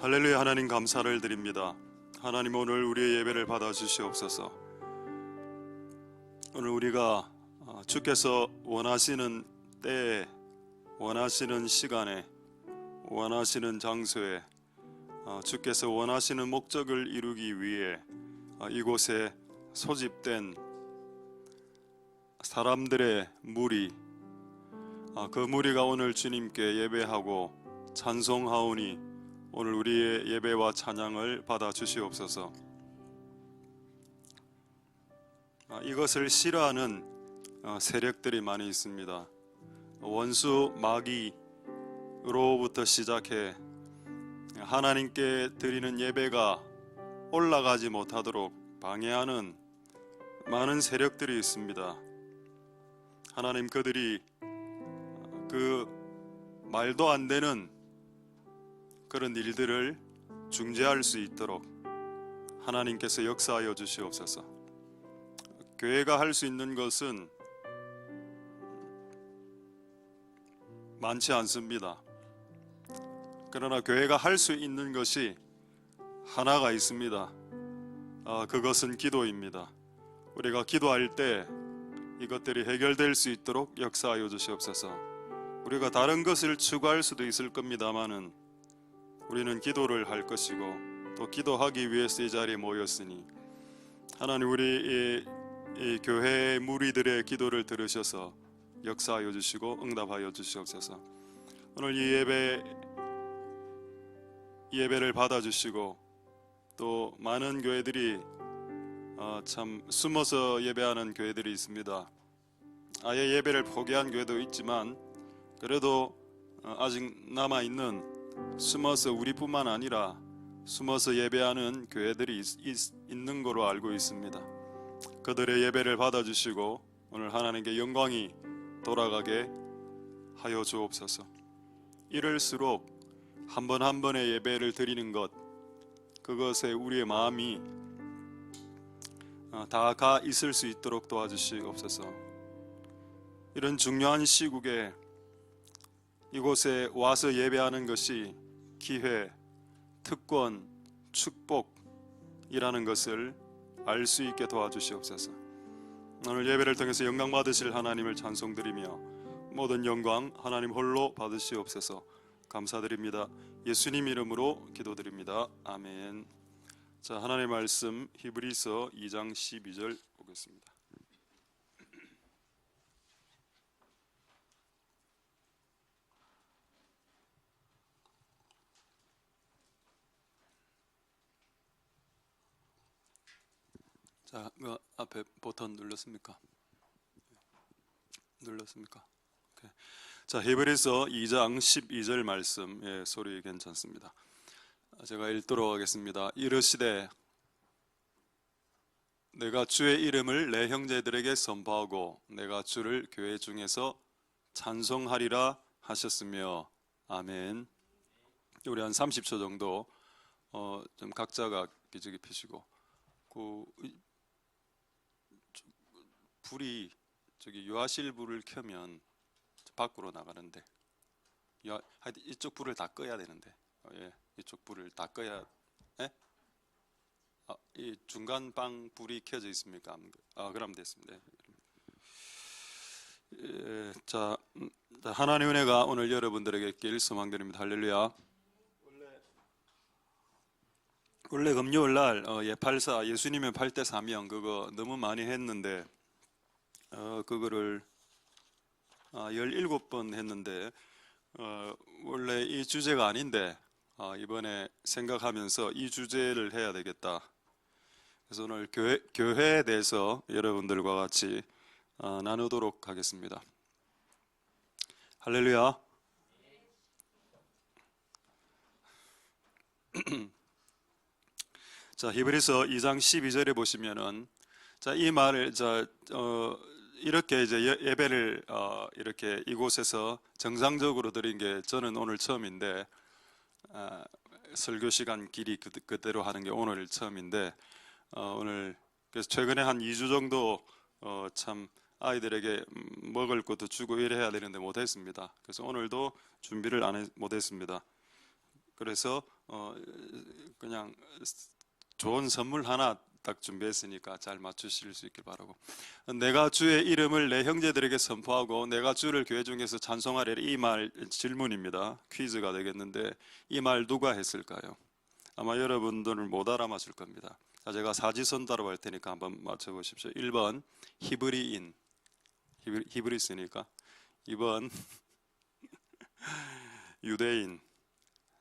할렐루야. 하나님 감사를 드립니다. 하나님, 오늘 우리의 예배를 받아주시옵소서. 오늘 우리가 주께서 원하시는 때에, 원하시는 시간에, 원하시는 장소에, 주께서 원하시는 목적을 이루기 위해 이곳에 소집된 사람들의 무리, 그 무리가 오늘 주님께 예배하고 찬송하오니 오늘 우리의 예배와 찬양을 받아 주시옵소서. 이것을 싫어하는 세력들이 많이 있습니다. 원수 마귀로부터 시작해 하나님께 드리는 예배가 올라가지 못하도록 방해하는 많은 세력들이 있습니다. 하나님, 그들이 그 말도 안 되는 그런 일들을 중재할 수 있도록 하나님께서 역사하여 주시옵소서. 교회가 할 수 있는 것은 많지 않습니다. 그러나 교회가 할 수 있는 것이 하나가 있습니다. 그것은 기도입니다. 우리가 기도할 때 이것들이 해결될 수 있도록 역사하여 주시옵소서. 우리가 다른 것을 추구할 수도 있을 겁니다마는 우리는 기도를 할 것이고 또 기도하기 위해서 이 자리에 모였으니 하나님, 우리 이 교회의 무리들의 기도를 들으셔서 역사하여 주시고 응답하여 주시옵소서. 오늘 이 예배를 받아주시고 또 많은 교회들이 참 숨어서 예배하는 교회들이 있습니다. 아예 예배를 포기한 교회도 있지만 그래도 아직 남아있는, 숨어서 우리뿐만 아니라 숨어서 예배하는 교회들이 있는 거로 알고 있습니다. 그들의 예배를 받아주시고 오늘 하나님께 영광이 돌아가게 하여 주옵소서. 이럴수록 한 번 한 번의 예배를 드리는 것, 그것에 우리의 마음이 다가 있을 수 있도록 도와주시옵소서. 이런 중요한 시국에 이곳에 와서 예배하는 것이 기회, 특권, 축복이라는 것을 알 수 있게 도와주시옵소서. 오늘 예배를 통해서 영광 받으실 하나님을 찬송드리며 모든 영광 하나님 홀로 받으시옵소서. 감사드립니다. 예수님 이름으로 기도드립니다. 아멘. 자, 하나님의 말씀 히브리서 2장 12절 보겠습니다. 자, 그 앞에 버튼 눌렀습니까? 눌렀습니까? 오케이. 자, 히브리서 2장 12절 말씀, 소리 괜찮습니다. 제가 읽도록 하겠습니다. 이르시되 내가 주의 이름을 내 형제들에게 선포하고 내가 주를 교회 중에서 찬송하리라 하셨으며. 아멘. 우리 한 30초 정도 좀 각자가 기저귀 피시고, 불이 저기 유아실 불을 켜면 밖으로 나가는데 하여튼 이쪽 불을 다 꺼야 되는데, 이쪽 불을 다 꺼야. 이 중간 방 불이 켜져 있습니까? 그럼 됐습니다. 자, 하나님의 은혜가 오늘 여러분들에게 있길 소망드립니다. 할렐루야. 원래 금요일 날 예팔사, 예수님의 8대 사명, 그거 너무 많이 했는데 그거를 17번 했는데 원래 이 주제가 아닌데 이번에 생각하면서 이 주제를 해야 되겠다. 그래서 오늘 교회에 대해서 여러분들과 같이 나누도록 하겠습니다. 할렐루야. 자, 히브리서 2장 12절에 보시면은, 자, 이 말을 이렇게 이제 예배를 이렇게 이곳에서 정상적으로 드린 게 저는 오늘 처음인데, 설교 시간 길이 그대로 하는 게 오늘 처음인데, 오늘 그래서 최근에 한 2주 정도 참 아이들에게 먹을 것도 주고 이래야 되는데 못했습니다. 그래서 오늘도 준비를 못했습니다. 그래서 그냥 좋은 선물 하나 딱 준비했으니까 잘 맞추실 수 있길 바라고. 내가 주의 이름을 내 형제들에게 선포하고 내가 주를 교회 중에서 찬송하리라. 이 말 질문입니다. 퀴즈가 되겠는데 이 말 누가 했을까요? 아마 여러분들은 못 알아맞을 겁니다. 자, 제가 사지선다로 할 테니까 한번 맞춰보십시오. 1번 히브리인, 히브리스니까. 2번 유대인,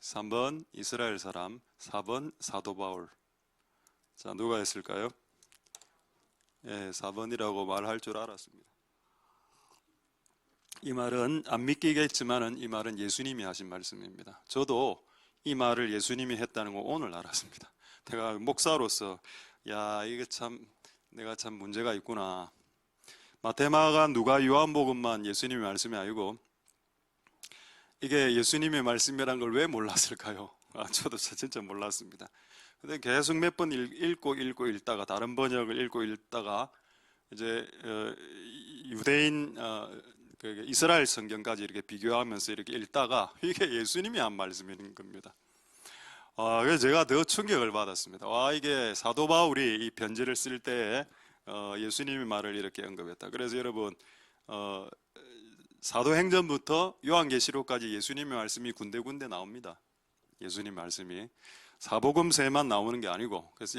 3번 이스라엘 사람, 4번 사도 바울. 자, 누가 했을까요? 예, 4번이라고 말할 줄 알았습니다. 이 말은 안 믿기겠지만은 이 말은 예수님이 하신 말씀입니다. 저도 이 말을 예수님이 했다는 거 오늘 알았습니다. 내가 목사로서 야, 이게 참 내가 참 문제가 있구나. 마테마가 누가 요한복음만 예수님의 말씀이 아니고 이게 예수님의 말씀이란 걸 왜 몰랐을까요? 저도 진짜 몰랐습니다. 근데 계속 몇 번 읽고 읽다가 다른 번역을 읽고 읽다가 이제 유대인 그 이스라엘 성경까지 이렇게 비교하면서 이렇게 읽다가 이게 예수님이 한 말씀인 겁니다. 그래서 제가 더 충격을 받았습니다. 이게 사도 바울이 이 편지를 쓸 때 예수님의 말을 이렇게 언급했다. 그래서 여러분 사도행전부터 요한계시록까지 예수님의 말씀이 군데군데 나옵니다. 예수님 말씀이 사복음서에만 나오는 게 아니고, 그래서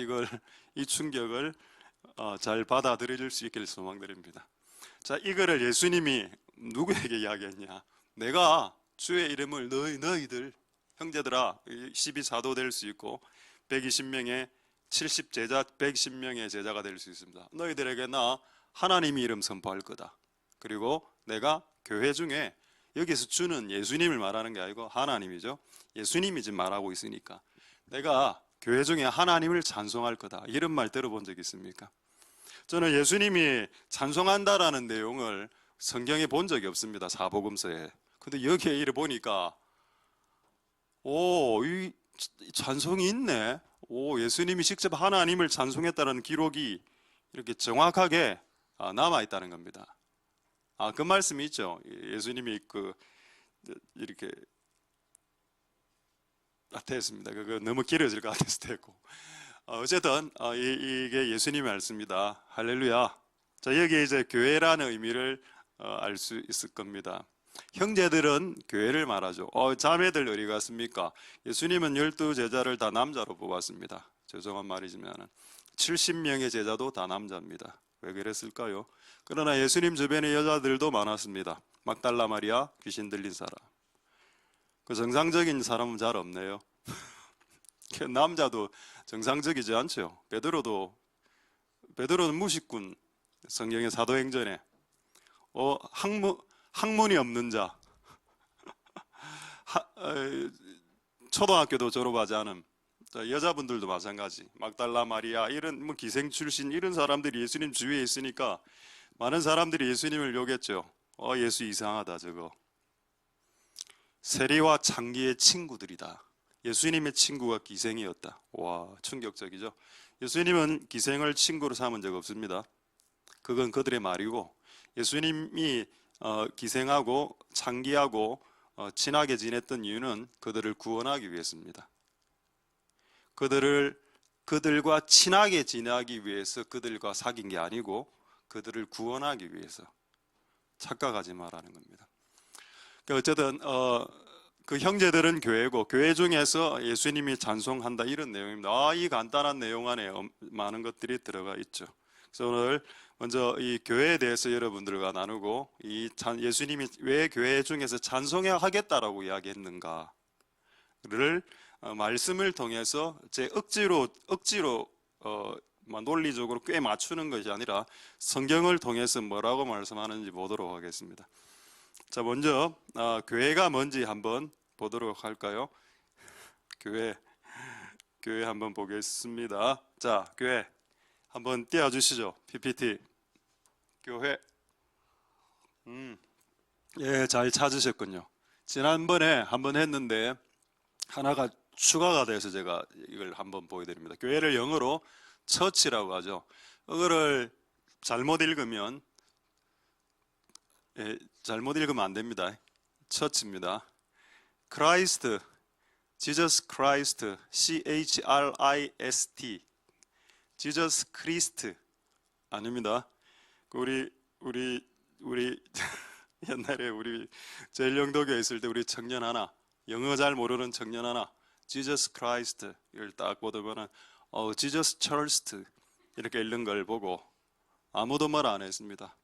이 충격을 잘 받아들일 수 있기를 소망드립니다. 자, 이거를 예수님이 누구에게 이야기했냐? 내가 주의 이름을 너희들 형제들아 12사도 될 수 있고 120명의 70제자 110명의 제자가 될 수 있습니다. 너희들에게 나 하나님의 이름 선포할 거다. 그리고 내가 교회 중에, 여기서 주는 예수님을 말하는 게 아니고 하나님이죠. 예수님이 지금 말하고 있으니까 내가 교회 중에 하나님을 찬송할 거다. 이런 말 들어본 적 있습니까? 저는 예수님이 찬송한다라는 내용을 성경에 본 적이 없습니다. 사복음서에. 근데 여기에 이래 보니까 이 찬송이 있네. 예수님이 직접 하나님을 찬송했다는 기록이 이렇게 정확하게 남아 있다는 겁니다. 그 말씀이 있죠. 예수님이 이렇게 됐습니다. 그거 너무 길어질 것 같아서 됐고. 어쨌든 이게 예수님의 말씀입니다. 할렐루야. 자, 여기 이제 교회라는 의미를 알 수 있을 겁니다. 형제들은 교회를 말하죠. 자매들 어디 갔습니까? 예수님은 12제자를 다 남자로 뽑았습니다. 죄송한 말이지만 70명의 제자도 다 남자입니다. 왜 그랬을까요? 그러나 예수님 주변에 여자들도 많았습니다. 막달라 마리아, 귀신 들린 사람. 그 정상적인 사람은 잘 없네요. 남자도 정상적이지 않죠. 베드로는 무식군. 성경의 사도행전에 학문이 없는 자, 초등학교도 졸업하지 않은 여자분들도 마찬가지. 막달라 마리아 이런 기생 출신 이런 사람들이 예수님 주위에 있으니까 많은 사람들이 예수님을 욕했죠. 예수 이상하다 저거. 세리와 창기의 친구들이다. 예수님의 친구가 기생이었다. 와, 충격적이죠. 예수님은 기생을 친구로 삼은 적 없습니다. 그건 그들의 말이고, 예수님이 기생하고 창기하고 친하게 지냈던 이유는 그들을 구원하기 위해서입니다. 그들과 친하게 지내기 위해서 그들과 사귄 게 아니고 그들을 구원하기 위해서. 착각하지 말라는 겁니다. 어쨌든 그 형제들은 교회고 교회 중에서 예수님이 찬송한다 이런 내용입니다. 이 간단한 내용 안에 많은 것들이 들어가 있죠. 그래서 오늘 먼저 이 교회에 대해서 여러분들과 나누고 예수님이 왜 교회 중에서 찬송하겠다라고 이야기했는가를 말씀을 통해서 제 억지로 논리적으로 꽤 맞추는 것이 아니라 성경을 통해서 뭐라고 말씀하는지 보도록 하겠습니다. 자, 먼저 교회가 뭔지 한번 보도록 할까요? 교회 한번 보겠습니다. 자, 교회 한번 띄워주시죠. PPT. 교회. 예, 잘 찾으셨군요. 지난번에 한번 했는데 하나가 추가가 돼서 제가 이걸 한번 보여드립니다. 교회를 영어로 처치라고 하죠. 이거를 잘못 읽으면 안 됩니다. 처치입니다. 크라이스트 Jesus Christ, CHRIST, Jesus Christ 아닙니다. 우리 옛날에 우리 제일영도교에 있을 때 우리 청년 하나, 영어 잘 모르는 청년 하나, Jesus Christ 이걸 딱 보더만은 Jesus Christ 이렇게 읽는 걸 보고 아무도 말 안 했습니다.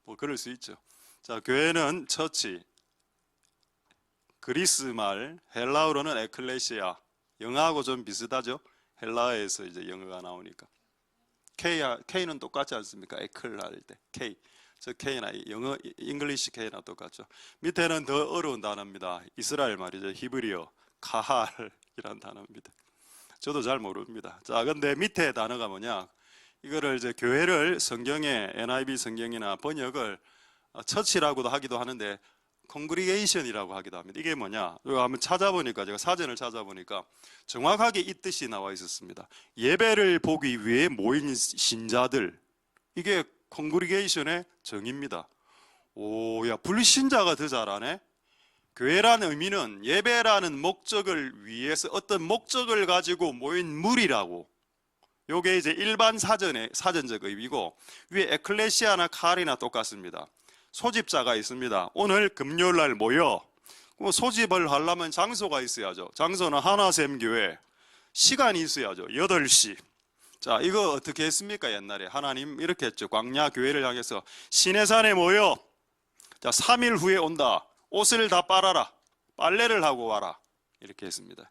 뭐 그럴 수 있죠. 자, 교회는 처치, 그리스 말, 헬라어로는 에클레시아, 영어하고 좀 비슷하죠. 헬라어에서 이제 영어가 나오니까. K는 똑같지 않습니까? 에클 할 때 K. 저 K나 영어 잉글리시 K나 똑같죠. 밑에는 더 어려운 단어입니다. 이스라엘 말이죠. 히브리어 카할이라는 단어입니다. 저도 잘 모릅니다. 자, 근데 밑에 단어가 뭐냐? 이거를 이제 교회를 성경에 NIV 성경이나 번역을 처치라고도 하기도 하는데 congregation이라고 하기도 합니다. 이게 뭐냐? 이거 한번 찾아보니까 제가 사전을 찾아보니까 정확하게 이 뜻이 나와 있었습니다. 예배를 보기 위해 모인 신자들. 이게 congregation의 정의입니다. 오, 야, 불신자가 더 잘하네. 교회라는 의미는 예배라는 목적을 위해서 어떤 목적을 가지고 모인 무리라고. 요게 이제 일반 사전적 의미고 위에 에클레시아나 칼이나 똑같습니다. 소집자가 있습니다. 오늘 금요일 날 모여. 소집을 하려면 장소가 있어야죠. 장소는 하나샘교회. 시간이 있어야죠. 8시. 자, 이거 어떻게 했습니까? 옛날에 하나님 이렇게 했죠. 광야 교회를 향해서 시내산에 모여. 자, 3일 후에 온다. 옷을 다 빨아라. 빨래를 하고 와라. 이렇게 했습니다.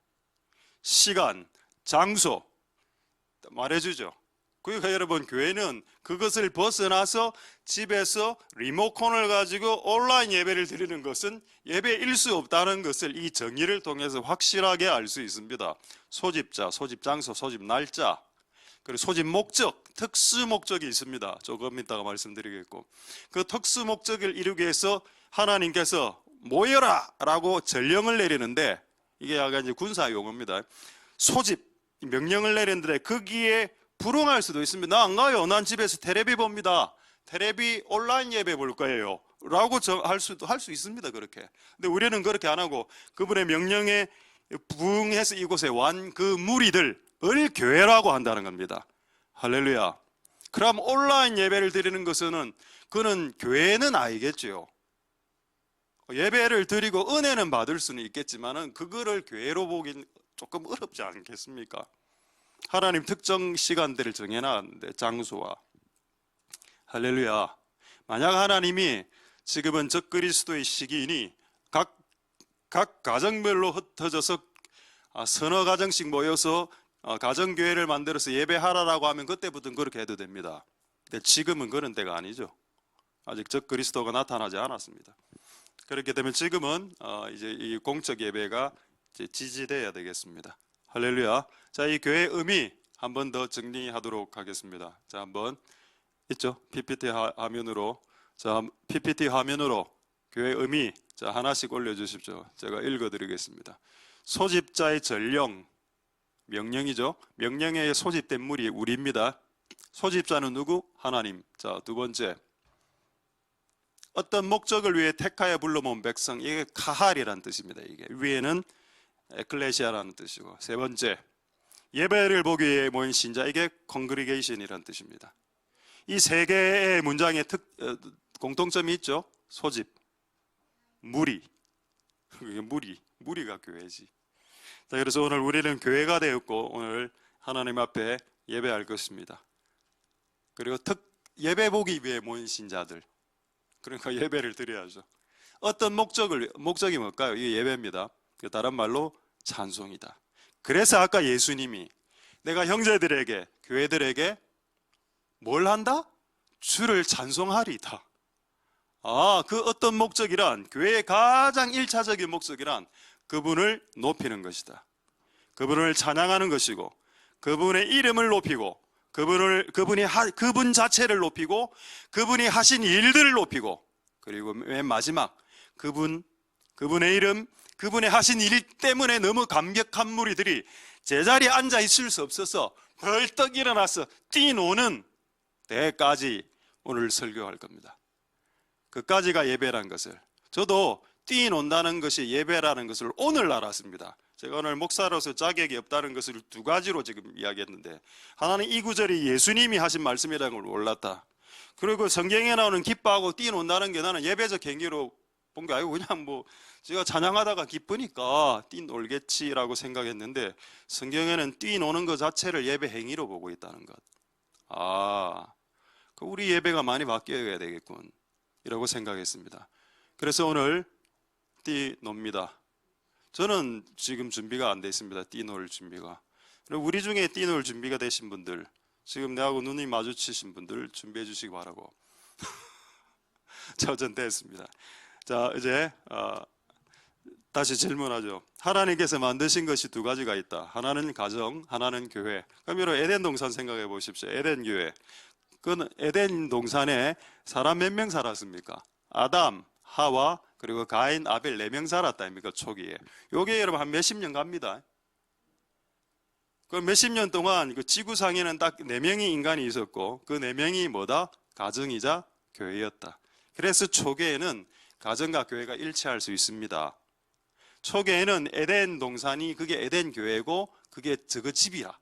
시간, 장소 말해주죠. 그러니까 여러분, 교회는 그것을 벗어나서 집에서 리모컨을 가지고 온라인 예배를 드리는 것은 예배일 수 없다는 것을 이 정의를 통해서 확실하게 알 수 있습니다. 소집자, 소집 장소, 소집 날짜, 그리고 소집 목적, 특수 목적이 있습니다. 조금 이따가 말씀드리겠고, 그 특수 목적을 이루기 위해서 하나님께서 모여라 라고 전령을 내리는데, 이게 약간 이제 군사 용어입니다. 소집 명령을 내렸는데 거기에 불응할 수도 있습니다. 나 안 가요. 난 집에서 테레비 봅니다. 테레비 온라인 예배 볼 거예요. 라고 할 수 있습니다. 그렇게. 근데 우리는 그렇게 안 하고 그분의 명령에 부응해서 이곳에 완 그 무리들을 교회라고 한다는 겁니다. 할렐루야. 그럼 온라인 예배를 드리는 것은 그는 교회는 아니겠죠. 예배를 드리고 은혜는 받을 수는 있겠지만은 그거를 교회로 보긴 조금 어렵지 않겠습니까? 하나님 특정 시간대를 정해놨는데, 장소와. 할렐루야. 만약 하나님이 지금은 적그리스도의 시기이니 각 가정별로 흩어져서 서너 가정씩 모여서 가정교회를 만들어서 예배하라라고 하면 그때부터는 그렇게 해도 됩니다. 근데 지금은 그런 때가 아니죠. 아직 적그리스도가 나타나지 않았습니다. 그렇게 되면 지금은 이제 이 공적 예배가 이제 지지돼야 되겠습니다. 할렐루야. 자, 이 교회의 의미 한 번 더 정리하도록 하겠습니다. 자, 한번 있죠? PPT 화면으로. 자, PPT 화면으로 교회의 의미 자, 하나씩 올려주십시오. 제가 읽어드리겠습니다. 소집자의 전령, 명령이죠. 명령에 소집된 무리 우리입니다. 소집자는 누구? 하나님. 자, 두 번째, 어떤 목적을 위해 택하여 불러모은 백성, 이게 카할이라는 뜻입니다. 이게 위에는 에클레시아라는 뜻이고, 세 번째, 예배를 보기 위해 모인 신자, 이게 congregation이라는 뜻입니다. 이 세 개의 문장에 공통점이 있죠. 소집, 무리. 무리가 교회지. 자, 그래서 오늘 우리는 교회가 되었고 오늘 하나님 앞에 예배할 것입니다. 그리고 예배 보기 위해 모인 신자들, 그러니까 예배를 드려야죠. 어떤 목적이 뭘까요? 이게 예배입니다. 다른 말로 찬송이다. 그래서 아까 예수님이 내가 형제들에게, 교회들에게 뭘 한다? 주를 찬송하리다. 그 어떤 목적이란, 교회의 가장 1차적인 목적이란 그분을 높이는 것이다. 그분을 찬양하는 것이고, 그분의 이름을 높이고, 그분 자체를 높이고, 그분이 하신 일들을 높이고, 그리고 맨 마지막 그분의 이름, 그분의 하신 일 때문에 너무 감격한 무리들이 제자리에 앉아 있을 수 없어서 벌떡 일어나서 뛰노는 때까지 오늘 설교할 겁니다. 그까지가 예배란 것을, 저도 뛰논다는 것이 예배라는 것을 오늘 알았습니다. 제가 오늘 목사로서 자격이 없다는 것을 두 가지로 지금 이야기했는데, 하나는 이 구절이 예수님이 하신 말씀이라는 걸 몰랐다. 그리고 성경에 나오는 기뻐하고 뛰논다는 게 나는 예배적 행위로 본 게 아니고 그냥 뭐 제가 찬양하다가 기쁘니까 뛰놀겠지라고 생각했는데, 성경에는 뛰노는 것 자체를 예배 행위로 보고 있다는 것. 우리 예배가 많이 바뀌어야 되겠군 이라고 생각했습니다. 그래서 오늘 뛰놉니다. 저는 지금 준비가 안 돼 있습니다. 뛰놀 준비가. 그리고 우리 중에 뛰놀 준비가 되신 분들, 지금 내하고 눈이 마주치신 분들 준비해 주시기 바라고. 저 전 됐습니다. 자, 이제 다시 질문하죠. 하나님께서 만드신 것이 두 가지가 있다. 하나는 가정, 하나는 교회. 그럼 여러분 에덴 동산 생각해 보십시오. 에덴 교회. 그 에덴 동산에 사람 몇 명 살았습니까? 아담, 하와, 그리고 가인, 아벨 4명 살았다 아닙니까? 초기에. 요게 여러분 한 몇십 년 갑니다. 그 몇십 년 동안 그 지구상에는 딱 4명의 인간이 있었고, 그 4명이 뭐다? 가정이자 교회였다. 그래서 초기에는 가정과 교회가 일치할 수 있습니다. 초기에는 에덴 동산이 그게 에덴 교회고 그게 저거 집이야.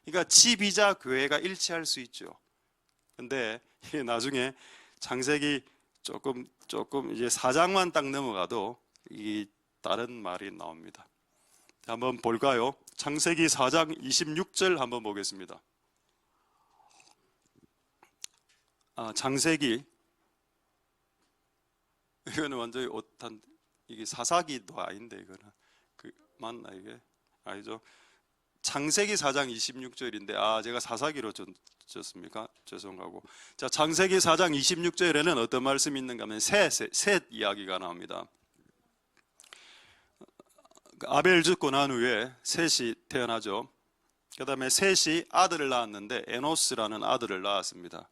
그러니까 집이자 교회가 일치할 수 있죠. 근데 이게 나중에 창세기 조금 이제 4장만 딱 넘어가도 이 다른 말이 나옵니다. 한번 볼까요? 창세기 4장 26절 한번 보겠습니다. 창세기, 이거는 완전히 오탄, 이게 사사기도 아닌데 이거는 맞나 이게? 아니죠. 창세기 4장 26절인데 제가 사사기로 줬습니까? 죄송하고. 자, 창세기 4장 26절에는 어떤 말씀이 있는가 하면 셋 이야기가 나옵니다. 아벨 죽고 난 후에 셋이 태어나죠. 그 다음에 셋이 아들을 낳았는데 에노스라는 아들을 낳았습니다.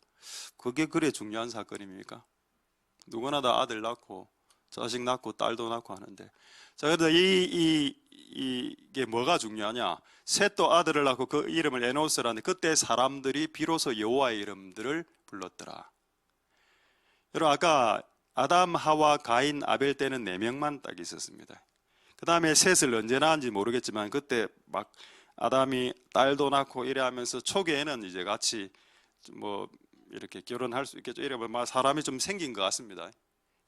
그게 그래 중요한 사건입니까? 누구나 다 아들 낳고 자식 낳고 딸도 낳고 하는데, 자, 그래서 이게 뭐가 중요하냐? 셋도 아들을 낳고 그 이름을 에노스라는데, 그때 사람들이 비로소 여호와의 이름들을 불렀더라. 여러분, 아까 아담, 하와, 가인, 아벨 때는 4명만 딱 있었습니다. 그 다음에 셋을 언제 낳은지 모르겠지만 그때 막 아담이 딸도 낳고 이래 하면서 초기에는 이제 같이 뭐 이렇게 결혼할 수 있겠죠. 이러면 막 사람이 좀 생긴 것 같습니다.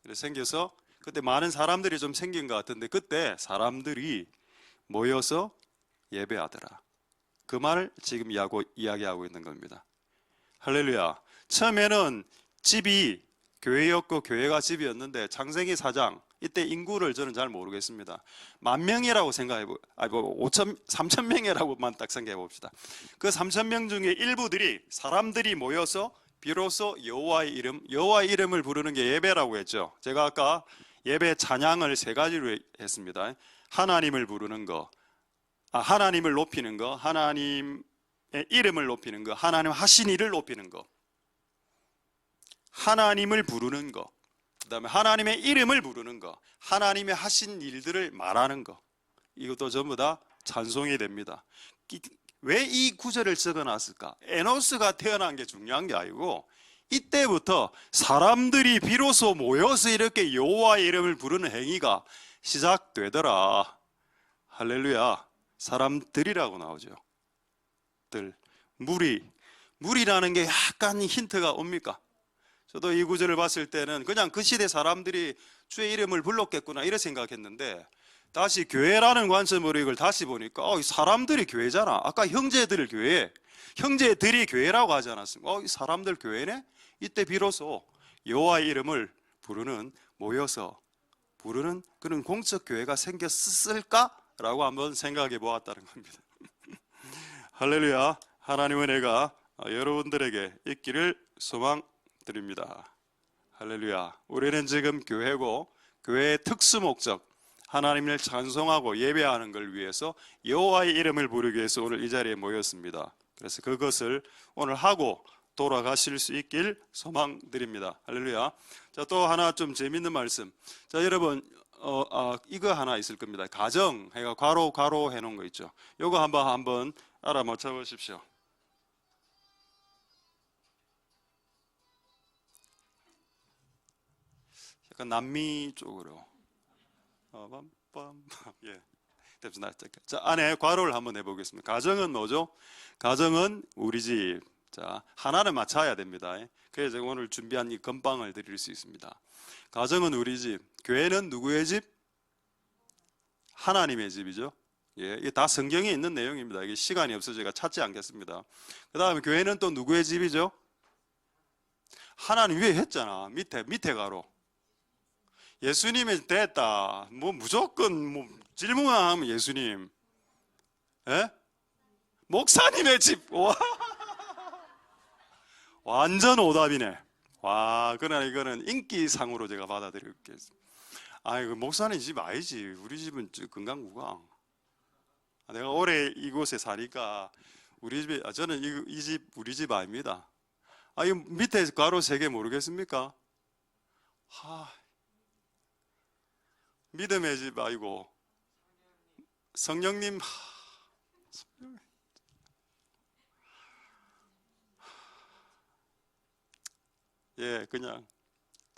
그래서 생겨서 그때 많은 사람들이 좀 생긴 것 같은데, 그때 사람들이 모여서 예배하더라. 그 말을 지금 이야기하고 있는 겁니다. 할렐루야. 처음에는 집이 교회였고 교회가 집이었는데, 창세기 4장 이때 인구를 저는 잘 모르겠습니다. 10,000명이라고 생각해보, 3,000명이라고만 딱 생각해 봅시다. 그 3,000명 중에 일부들이 사람들이 모여서 비로소 여호와의 이름을 부르는 게 예배라고 했죠. 제가 아까 예배 찬양을 3가지로 했습니다. 하나님을 부르는 거, 하나님을 높이는 거, 하나님의 이름을 높이는 거, 하나님 하신 일을 높이는 거, 하나님을 부르는 거, 그 다음에 하나님의 이름을 부르는 거, 하나님의 하신 일들을 말하는 거, 이것도 전부 다 찬송이 됩니다. 왜 이 구절을 적어놨을까? 에노스가 태어난 게 중요한 게 아니고, 이때부터 사람들이 비로소 모여서 이렇게 여호와의 이름을 부르는 행위가 시작되더라. 할렐루야. 사람들이라고 나오죠. 무리라는 게 약간 힌트가 옵니까? 저도 이 구절을 봤을 때는 그냥 그 시대 사람들이 주의 이름을 불렀겠구나 이렇게 생각했는데, 다시 교회라는 관점으로 이걸 다시 보니까 사람들이 교회잖아. 아까 형제들이 교회라고 하지 않았습니까? 사람들 교회네? 이때 비로소 여호와의 이름을 모여서 부르는 그런 공적 교회가 생겼을까라고 한번 생각해 보았다는 겁니다. 할렐루야. 하나님의 은혜가 여러분들에게 있기를 소망드립니다. 할렐루야. 우리는 지금 교회고, 교회의 특수 목적, 하나님을 찬송하고 예배하는 걸 위해서 여호와의 이름을 부르기 위해서 오늘 이 자리에 모였습니다. 그래서 그것을 오늘 하고 돌아가실 수 있길 소망드립니다. 할렐루야. 자, 또 하나 좀 재밌는 말씀. 자, 여러분, 이거 하나 있을 겁니다. 가정 해가 괄호 해놓은 거 있죠. 이거 한번 알아맞혀 보십시오. 약간 남미 쪽으로 빰빰. 예. 됐습니다. 자, 안에 괄호를 한번 해보겠습니다. 가정은 뭐죠? 가정은 우리 집. 자, 하나는 맞춰야 됩니다. 그래서 제가 오늘 준비한 이 건빵을 드릴 수 있습니다. 가정은 우리 집. 교회는 누구의 집? 하나님의 집이죠. 예, 이게 다 성경에 있는 내용입니다. 이게 시간이 없어서 제가 찾지 않겠습니다. 그 다음에 교회는 또 누구의 집이죠? 하나님 위에 했잖아. 밑에 가로. 예수님이 됐다. 뭐 무조건 뭐 질문만 하면 예수님. 예? 목사님의 집. 와. 완전 오답이네. 와, 그러나 이거는 인기상으로 제가 받아들이겠습니다. 아이고, 목사님 집 아니지. 우리 집은 금강구강. 내가 오래 이곳에 사니까 우리 집에, 저는 이 집 우리 집 아닙니다. 이 밑에 가로 3개 모르겠습니까? 믿음의 집 아니고 성령님. 예, 그냥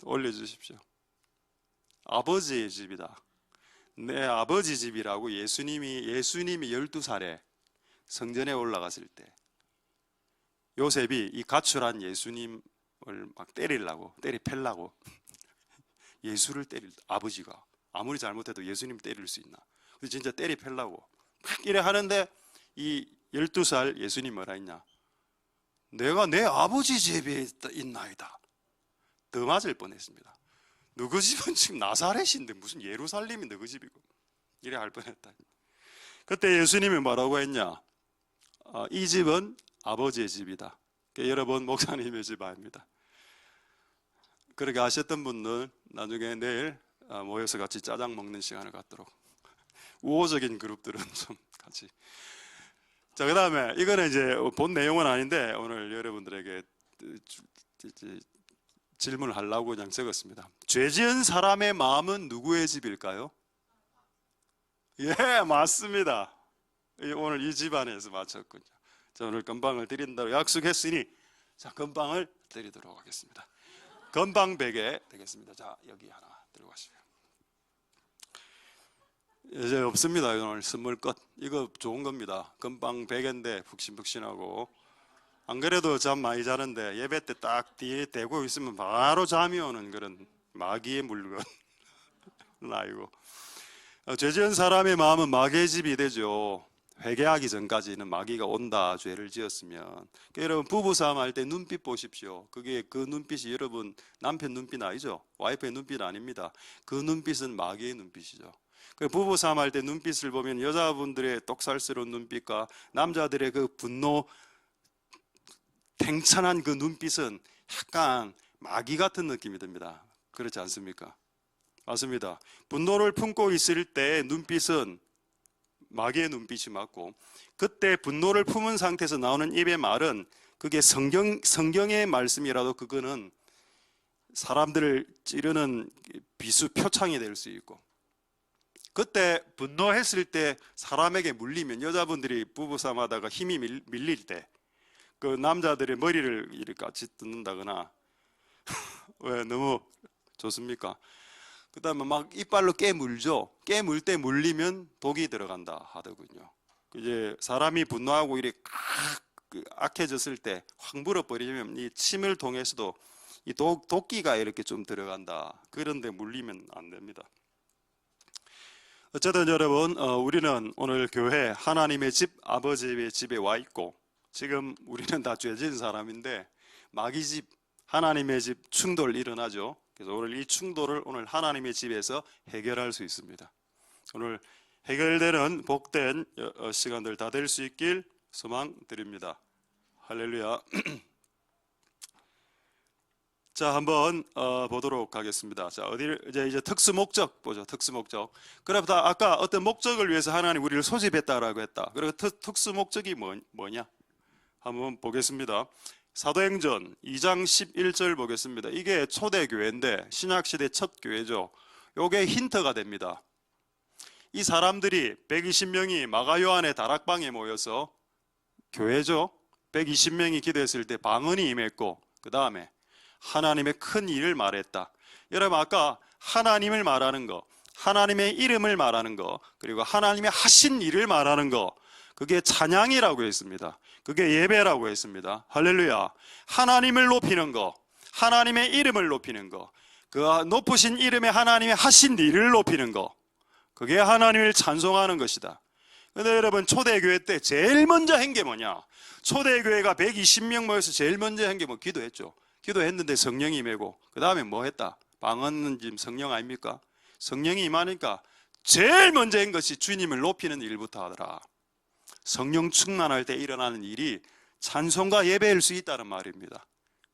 올려주십시오. 아버지의 집이다. 내 아버지 집이라고. 예수님이 12살에 성전에 올라갔을 때 요셉이 이 가출한 예수님을 막 때리려고, 패려고 예수를 때릴, 아버지가 아무리 잘못해도 예수님 때릴 수 있나? 그래서 진짜 패려고 막 이래 하는데 이 12살 예수님 뭐라 했냐? 내가 내 아버지 집에 있나이다. 더 맞을 뻔했습니다. 너그 집은 지금 나사렛인데 무슨 예루살렘이 너그 집이고, 이래 할 뻔했다. 그때 예수님이 뭐라고 했냐? 이 집은 아버지의 집이다. 여러분, 목사님의 집 아닙니다. 그렇게 아셨던 분들 나중에 내일 모여서 같이 짜장 먹는 시간을 갖도록. 우호적인 그룹들은 좀 같이. 자, 그 다음에 이거는 이제 본 내용은 아닌데 오늘 여러분들에게 질문을 하려고 그냥 적었습니다. 죄 지은 사람의 마음은 누구의 집일까요? 예, 맞습니다. 오늘 이 집안에서 맞췄군요. 자, 오늘 건빵을 드린다고 약속했으니 자, 건빵을 드리도록 하겠습니다. 건빵 100개 되겠습니다. 자, 여기 하나 들고 가시죠. 이제 없습니다. 오늘 선물 끝. 이거 좋은 겁니다. 건빵 100개인데 푹신푹신하고, 안 그래도 잠 많이 자는데 예배 때 딱 뒤에 대고 있으면 바로 잠이 오는 그런 마귀의 물건. 아이고. 죄 지은 사람의 마음은 마귀의 집이 되죠. 회개하기 전까지는 마귀가 온다. 죄를 지었으면. 그러니까 여러분, 부부싸움 할 때 눈빛 보십시오. 그게 그 눈빛이 여러분 남편 눈빛 아니죠? 와이프의 눈빛 아닙니다. 그 눈빛은 마귀의 눈빛이죠. 부부싸움 할 때 눈빛을 보면 여자분들의 똑살스러운 눈빛과 남자들의 그 분노 탱찬한 그 눈빛은 약간 마귀 같은 느낌이 듭니다. 그렇지 않습니까? 맞습니다. 분노를 품고 있을 때 눈빛은 마귀의 눈빛이 맞고, 그때 분노를 품은 상태에서 나오는 입의 말은 그게 성경의 말씀이라도 그거는 사람들을 찌르는 비수 표창이 될 수 있고, 그때 분노했을 때 사람에게 물리면, 여자분들이 부부싸움 하다가 힘이 밀릴 때 그 남자들의 머리를 이렇게 같이 뜯는다거나 왜 너무 좋습니까? 그 다음에 막 이빨로 깨물죠. 깨물 때 물리면 독이 들어간다 하더군요. 이제 사람이 분노하고 이렇게 악해졌을 때 확 물어버리면 이 침을 통해서도 이 독기가 이렇게 좀 들어간다. 그런데 물리면 안 됩니다. 어쨌든 여러분, 우리는 오늘 교회 하나님의 집, 아버지의 집에 와 있고, 지금 우리는 다 죄 지은 사람인데 마귀 집, 하나님의 집 충돌 일어나죠. 그래서 오늘 이 충돌을 오늘 하나님의 집에서 해결할 수 있습니다. 오늘 해결되는 복된 시간들 다 될 수 있길 소망 드립니다. 할렐루야. 자, 한번 보도록 하겠습니다. 자, 이제 특수 목적 보죠. 특수 목적. 그러다 아까 어떤 목적을 위해서 하나님 우리를 소집했다라고 했다. 그리고 특수 목적이 뭐냐? 한번 보겠습니다. 사도행전 2장 11절 보겠습니다. 이게 초대교회인데 신약시대 첫 교회죠. 요게 힌트가 됩니다. 이 사람들이 120명이 마가요한의 다락방에 모여서, 교회죠. 120명이 기도했을 때 방언이 임했고, 그 다음에 하나님의 큰 일을 말했다. 여러분, 아까 하나님을 말하는 거, 하나님의 이름을 말하는 거, 그리고 하나님의 하신 일을 말하는 거, 그게 찬양이라고 했습니다. 그게 예배라고 했습니다. 할렐루야. 하나님을 높이는 거, 하나님의 이름을 높이는 거, 그 높으신 이름에 하나님의 하신 일을 높이는 거, 그게 하나님을 찬송하는 것이다. 근데 여러분, 초대교회 때 제일 먼저 한 게 뭐냐? 초대교회가 120명 모여서 제일 먼저 한 게 뭐? 기도했죠. 기도했는데 성령이 임하고, 그 다음에 뭐 했다? 방언은 지금 성령 아닙니까? 성령이 임하니까 제일 먼저 한 것이 주님을 높이는 일부터 하더라. 성령 충만할 때 일어나는 일이 찬송과 예배일 수 있다는 말입니다.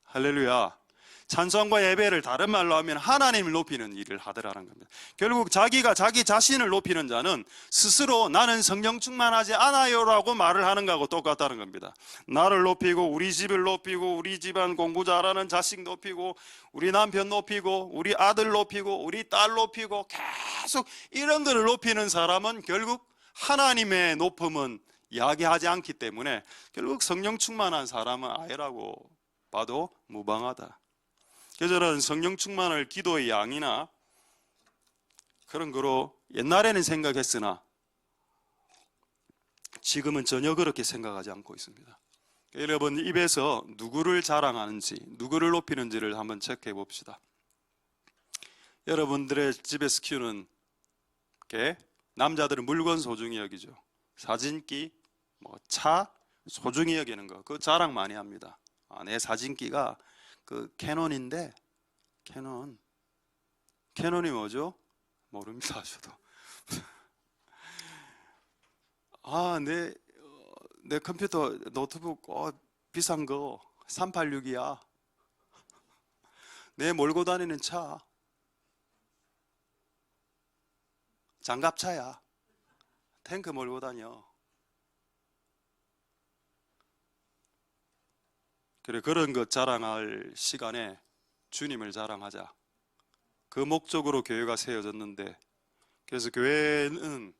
할렐루야. 찬송과 예배를 다른 말로 하면 하나님을 높이는 일을 하더라는 겁니다. 결국 자기가 자기 자신을 높이는 자는 스스로 나는 성령 충만하지 않아요라고 말을 하는 거하고 똑같다는 겁니다. 나를 높이고, 우리 집을 높이고, 우리 집안 공부 잘하는 자식 높이고, 우리 남편 높이고, 우리 아들 높이고, 우리 딸 높이고, 계속 이런 거를 높이는 사람은 결국 하나님의 높음은 이야기하지 않기 때문에 결국 성령 충만한 사람은 아예라고 봐도 무방하다. 그래서 저는 성령 충만을 기도의 양이나 그런 거로 옛날에는 생각했으나 지금은 전혀 그렇게 생각하지 않고 있습니다. 여러분, 입에서 누구를 자랑하는지, 누구를 높이는지를 한번 체크해 봅시다. 여러분들의 집에서 키우는 개, 남자들은 물건 소중히 여기죠. 사진기, 차 소중히 여기는 거, 그거 자랑 많이 합니다. 내 사진기가 그 캐논인데, 캐논이 뭐죠? 모릅니다. 저도. 내 컴퓨터 노트북 비싼 거 386이야. 내 몰고 다니는 차 장갑차야. 탱크 몰고 다녀. 그래, 그런 것 자랑할 시간에 주님을 자랑하자. 그 목적으로 교회가 세워졌는데, 그래서 교회는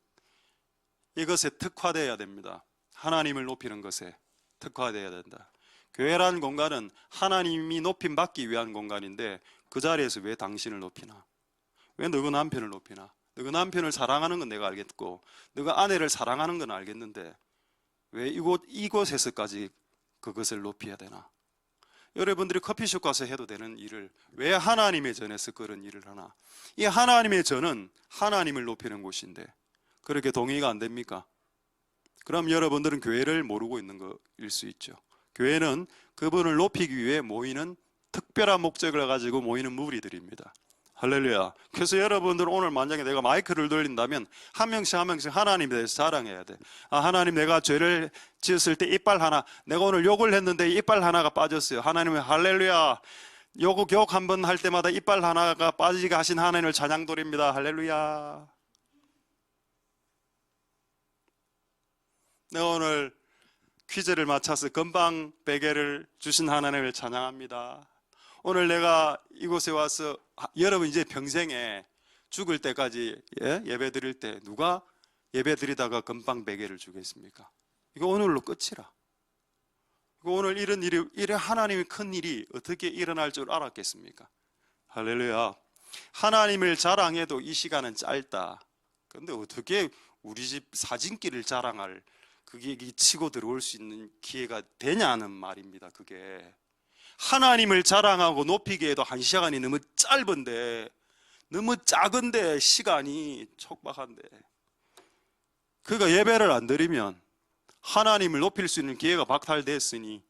이것에 특화되어야 됩니다. 하나님을 높이는 것에 특화되어야 된다. 교회라는 공간은 하나님이 높임 받기 위한 공간인데, 그 자리에서 왜 당신을 높이나? 왜 너그 남편을 높이나? 너그 남편을 사랑하는 건 내가 알겠고, 너가 아내를 사랑하는 건 알겠는데 왜 이곳에서까지 그것을 높여야 되나? 여러분들이 커피숍 가서 해도 되는 일을 왜 하나님의 전에서 그런 일을 하나? 이 하나님의 전은 하나님을 높이는 곳인데 그렇게 동의가 안 됩니까? 그럼 여러분들은 교회를 모르고 있는 거일 수 있죠. 교회는 그분을 높이기 위해 모이는 특별한 목적을 가지고 모이는 무리들입니다. 할렐루야. 그래서 여러분들 오늘 만약에 내가 마이크를 돌린다면 한 명씩 하나님에 대해서 자랑해야 돼. 하나님, 내가 죄를 지었을 때 이빨 하나, 내가 오늘 욕을 했는데 이빨 하나가 빠졌어요. 하나님은 할렐루야. 욕 한 번 할 때마다 이빨 하나가 빠지게 하신 하나님을 찬양 돌립니다. 할렐루야. 내가 오늘 퀴즈를 맞춰서 건방 베개를 주신 하나님을 찬양합니다. 오늘 내가 이곳에 와서, 여러분 이제 평생에 죽을 때까지 예배 드릴 때 누가 예배 드리다가 건방 베개를 주겠습니까? 이거 오늘로 끝이라. 이거 오늘 이런 일이, 이래 하나님의 큰 일이 어떻게 일어날 줄 알았겠습니까? 할렐루야. 하나님을 자랑해도 이 시간은 짧다. 그런데 어떻게 우리 집 사진기를 자랑할, 그게 치고 들어올 수 있는 기회가 되냐는 말입니다. 그게 하나님을 자랑하고 높이기에도 1시간이 너무 짧은데, 너무 작은데, 시간이 촉박한데, 그가 예배를 안 드리면 하나님을 높일 수 있는 기회가 박탈됐으니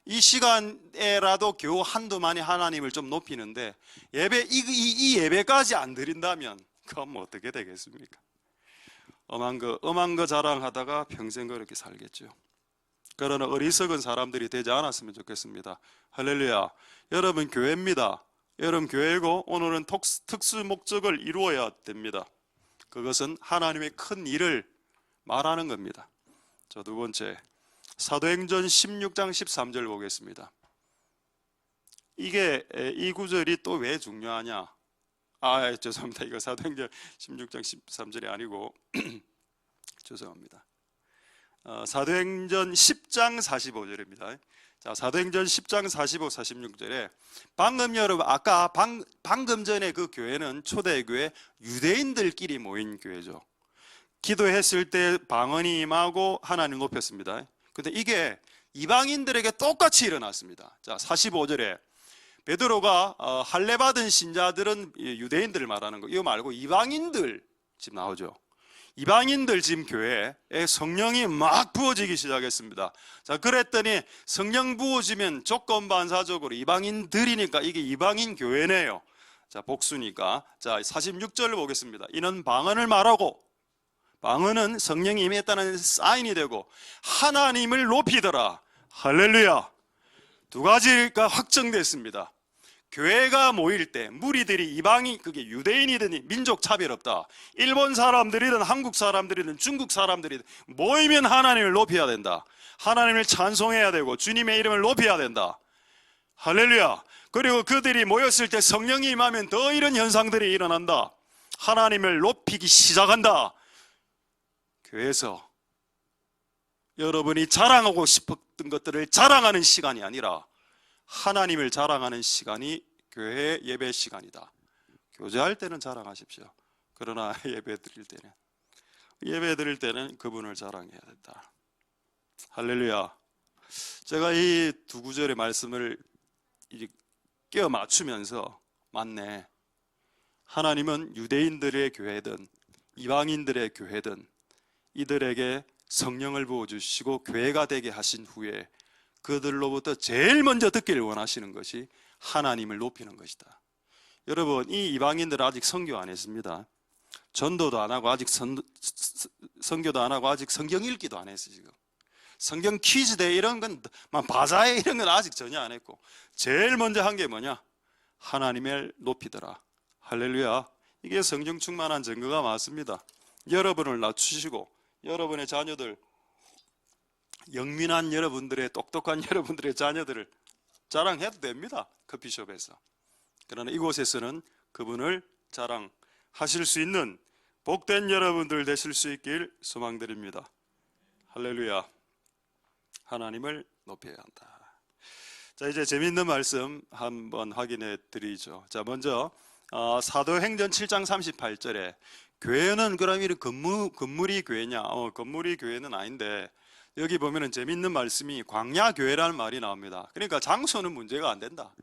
이 시간에라도 겨우 한두 마디 하나님을 좀 높이는데 이 예배까지 안 드린다면 그건 뭐 어떻게 되겠습니까? 엄한 거 자랑하다가 평생 그렇게 살겠죠. 그러나 어리석은 사람들이 되지 않았으면 좋겠습니다. 할렐루야. 여러분 교회입니다. 여러분 교회고 오늘은 특수 목적을 이루어야 됩니다. 그것은 하나님의 큰 일을 말하는 겁니다. 자, 두 번째, 사도행전 16장 13절 보겠습니다. 이 구절이 또 왜 중요하냐? 죄송합니다. 이거 사도행전 16장 13절이 아니고 죄송합니다. 사도행전 10장 45절입니다. 자, 사도행전 10장 45, 46절에 방금 여러분 아까 방금 전에 그 교회는 초대교회 유대인들끼리 모인 교회죠. 기도했을 때 방언이 임하고 하나님 높였습니다. 근데 이게 이방인들에게 똑같이 일어났습니다. 자, 45절에 베드로가 할례 받은 신자들은 유대인들을 말하는 거, 이거 말고 이방인들 지금 나오죠. 이방인들 지금 교회에 성령이 막 부어지기 시작했습니다. 자, 그랬더니 성령 부어지면 조건반사적으로 이방인들이니까 이게 이방인 교회네요. 자, 복수니까. 자, 46절을 보겠습니다. 이는 방언을 말하고, 방언은 성령이 임했다는 사인이 되고 하나님을 높이더라. 할렐루야. 두 가지가 확정됐습니다. 교회가 모일 때 무리들이 이방인, 그게 유대인이든 민족 차별 없다. 일본 사람들이든 한국 사람들이든 중국 사람들이든 모이면 하나님을 높여야 된다. 하나님을 찬송해야 되고 주님의 이름을 높여야 된다. 할렐루야. 그리고 그들이 모였을 때 성령이 임하면 더 이런 현상들이 일어난다. 하나님을 높이기 시작한다. 교회에서 여러분이 자랑하고 싶었던 것들을 자랑하는 시간이 아니라 하나님을 자랑하는 시간이 교회 예배 시간이다. 교제할 때는 자랑하십시오. 그러나 예배 드릴 때는 그분을 자랑해야 된다. 할렐루야. 제가 이 두 구절의 말씀을 끼워 맞추면서 맞네, 하나님은 유대인들의 교회든 이방인들의 교회든 이들에게 성령을 부어주시고 교회가 되게 하신 후에 그들로부터 제일 먼저 듣기를 원하시는 것이 하나님을 높이는 것이다. 여러분, 이 이방인들은 아직 선교 안 했습니다. 전도도 안 하고 아직 선교도 안 하고 아직 성경 읽기도 안 했어요. 지금 성경 퀴즈 대회 이런 건, 바자회 이런 건 아직 전혀 안 했고 제일 먼저 한 게 뭐냐? 하나님을 높이더라. 할렐루야. 이게 성령 충만한 증거가 맞습니다. 여러분을 낮추시고 여러분의 자녀들, 영민한 여러분들의, 똑똑한 여러분들의 자녀들을 자랑해도 됩니다. 커피숍에서. 그러나 이곳에서는 그분을 자랑하실 수 있는 복된 여러분들 되실 수 있길 소망드립니다. 할렐루야. 하나님을 높여야 한다. 자, 이제 재미있는 말씀 한번 확인해 드리죠. 자, 먼저 사도행전 7장 38절에 교회는 그럼 이런 건물이 교회냐? 건물이 교회는 아닌데, 여기 보면은 재밌는 말씀이 광야교회라는 말이 나옵니다. 그러니까 장소는 문제가 안 된다.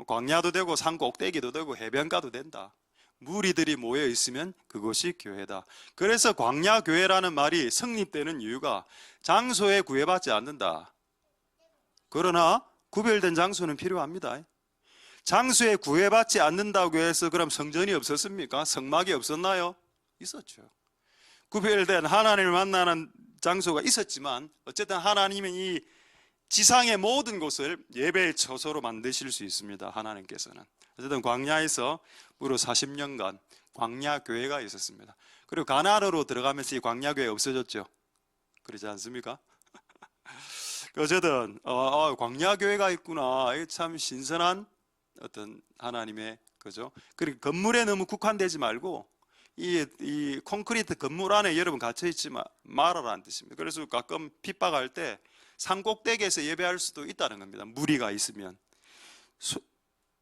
광야도 되고 산 꼭대기도 되고 해변가도 된다. 무리들이 모여 있으면 그것이 교회다. 그래서 광야교회라는 말이 성립되는 이유가 장소에 구애받지 않는다. 그러나 구별된 장소는 필요합니다. 장소에 구애받지 않는다고 해서 그럼 성전이 없었습니까? 성막이 없었나요? 있었죠. 구별된 하나님을 만나는 장소가 있었지만 어쨌든 하나님은 이 지상의 모든 곳을 예배의 처소로 만드실 수 있습니다. 하나님께서는. 어쨌든 광야에서 무려 40년간 광야교회가 있었습니다. 그리고 가나안으로 들어가면서 이 광야교회 없어졌죠. 그러지 않습니까? 어쨌든 광야교회가 있구나. 이게 참 신선한 어떤 하나님의, 그죠? 그리고 건물에 너무 국한되지 말고 이 콘크리트 건물 안에 여러분 갇혀 있지 말아라는 뜻입니다. 그래서 가끔 핍박할 때 산꼭대기에서 예배할 수도 있다는 겁니다. 무리가 있으면.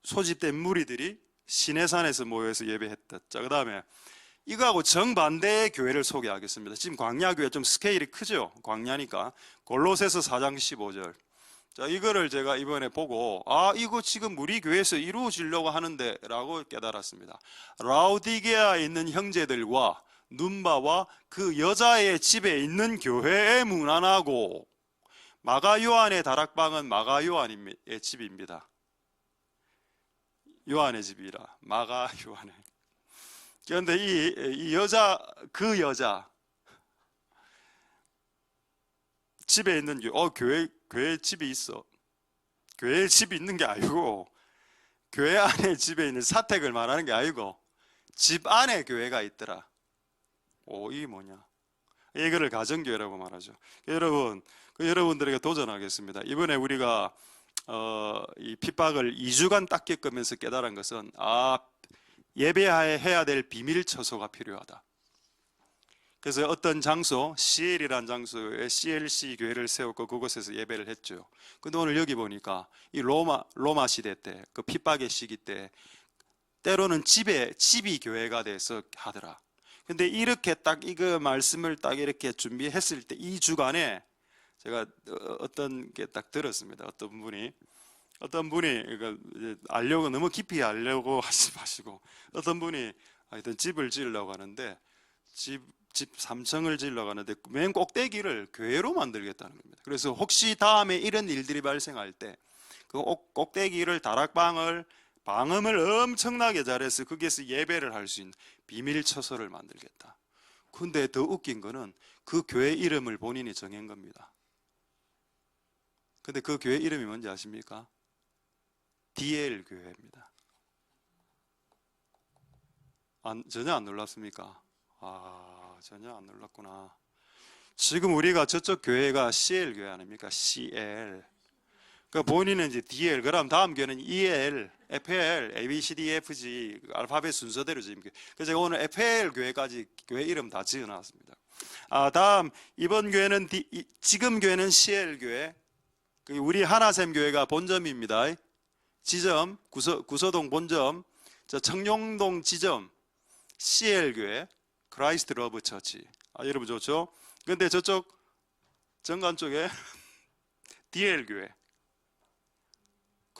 소집된 무리들이 시내산에서 모여서 예배했다. 자, 그 다음에 이거하고 정반대의 교회를 소개하겠습니다. 지금 광야교회 좀 스케일이 크죠? 광야니까. 골로새서 4장 15절. 자, 이거를 제가 이번에 보고 이거 지금 우리 교회에서 이루어지려고 하는데 라고 깨달았습니다. 라오디게아에 있는 형제들과 눈바와 그 여자의 집에 있는 교회에 문안하고, 마가 요한의 다락방은 마가 요한의 집입니다. 요한의 집이라 마가 요한의. 그런데 이 여자, 그 여자 집에 있는 교회 집이 있어. 교회 집이 있는 게 아니고 교회 안에 집에 있는 사택을 말하는 게 아니고 집 안에 교회가 있더라. 이게 뭐냐? 이거를 가정교회라고 말하죠. 여러분, 여러분들에게 도전하겠습니다. 이번에 우리가 이 핍박을 2주간 딱 겪으면서 깨달은 것은 예배해야 될 비밀 처소가 필요하다. 그래서 어떤 장소, CL이라는 장소에 CLC 교회를 세웠고 그곳에서 예배를 했죠. 근데 오늘 여기 보니까 이 로마 시대 때, 그 핍박의 시기 때 때로는 집이 교회가 돼서 하더라. 근데 이렇게 딱 이거 말씀을 딱 이렇게 준비했을 때 이 주간에 제가 어떤 게 딱 들었습니다. 어떤 분이 알려고 너무 깊이 알려고 하지 마시고 어떤 분이 하여튼 집을 지으려고 하는데 집 3층을 지으려고 하는데 맨 꼭대기를 교회로 만들겠다는 겁니다. 그래서 혹시 다음에 이런 일들이 발생할 때 그 꼭대기를 방음을 엄청나게 잘해서 거기에서 예배를 할 수 있는 비밀 처소를 만들겠다. 근데 더 웃긴 거는 그 교회 이름을 본인이 정한 겁니다. 근데 그 교회 이름이 뭔지 아십니까? DL 교회입니다. 전혀 안 놀랐습니까? 전혀 안 놀랐구나. 지금 우리가 저쪽 교회가 CL 교회 아닙니까? CL. 그러니까 본인은 이제 DL, 그럼 다음 교회는 EL, FL, ABCD, FG 알파벳 순서대로 지금. 그래서 제가 오늘 FL 교회까지 교회 이름 다 지어놨습니다. 다음 이번 교회는 지금 교회는 CL 교회. 우리 하나샘 교회가 본점입니다. 지점 구서동 본점, 저 청룡동 지점 CL 교회, 크라이스트 러브 처치. 여러분 좋죠? 근데 저쪽 정관 쪽에 DL 교회.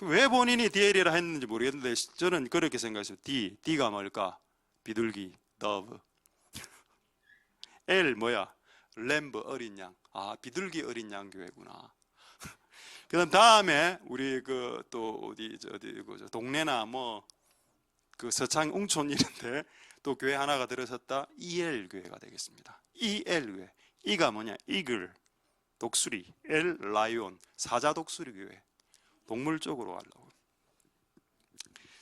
왜 본인이 DL이라 했는지 모르겠는데 저는 그렇게 생각했어요. D가 뭘까? 비둘기, dove. L 뭐야? 램브, 어린 양. 비둘기 어린 양 교회구나. 그다음 다음에 우리 또 어디 동네나 그 서창 웅촌 이런데 또 교회 하나가 들어섰다. EL 교회가 되겠습니다. EL 교회. E가 뭐냐? 이글, 독수리. L 라이온, 사자 독수리 교회. 동물 쪽으로 가려고.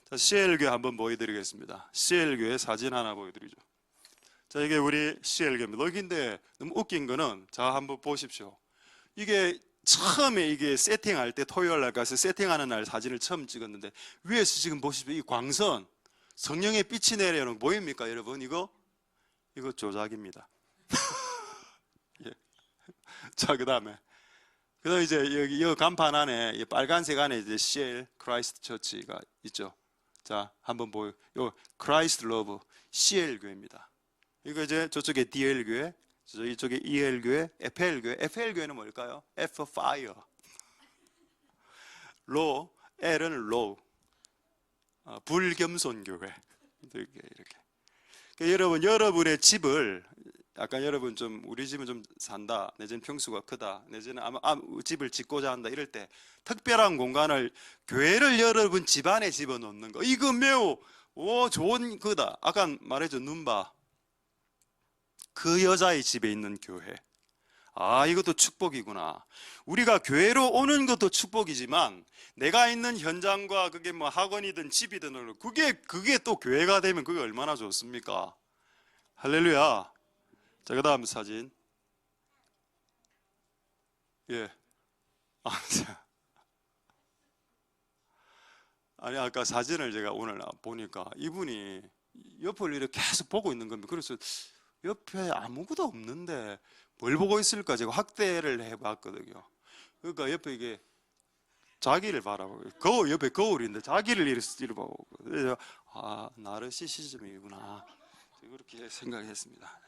자, CL 교회 한번 보여드리겠습니다. CL 교회 사진 하나 보여드리죠. 자, 이게 우리 CL 교회입니다. 여기인데 너무 웃긴 거는 자 한번 보십시오. 이게 처음에 이게 세팅할 때 토요일 날 가서 세팅하는 날 사진을 처음 찍었는데 위에서 지금 보십시오. 이 광선 성령의 빛이 내려오는 거 보입니까 여러분? 이거 조작입니다. 예. 자, 그다음에 이제 여기 간판 안에 이 빨간색 안에 이제 CL 크라이스트 처치가 있죠. 자, 한번 보여. 요 크라이스트 러브 CL 교회입니다. 이거 이제 저쪽에 DL 교회, 이쪽에 EL 교회, FL 교회. FL 교회는 뭘까요? F fire. low, L은 low. 불겸손 교회. 이렇게. 그러니까 여러분, 여러분의 집을 약간 여러분 좀 우리 집은 좀 산다, 내지는 평수가 크다, 내지는 아마 집을 짓고자 한다 이럴 때 특별한 공간을 교회를 여러분 집안에 집어넣는 거 이거 매우 좋은 거다. 아까 말했죠. 눈봐 그 여자의 집에 있는 교회. 이것도 축복이구나. 우리가 교회로 오는 것도 축복이지만 내가 있는 현장과 그게 뭐 학원이든 집이든 그게 또 교회가 되면 그게 얼마나 좋습니까? 할렐루야. 자, 그 다음 사진. 예. 아니, 아까 사진을 제가 오늘 보니까 이분이 옆을 이렇게 계속 보고 있는 겁니다. 그래서 옆에 아무것도 없는데 뭘 보고 있을까 제가 확대를 해봤거든요. 그러니까 옆에 이게 자기를 바라보고 옆에 거울인데 자기를 이렇게 보고 그래서 나르시시즘이구나 그렇게 생각했습니다.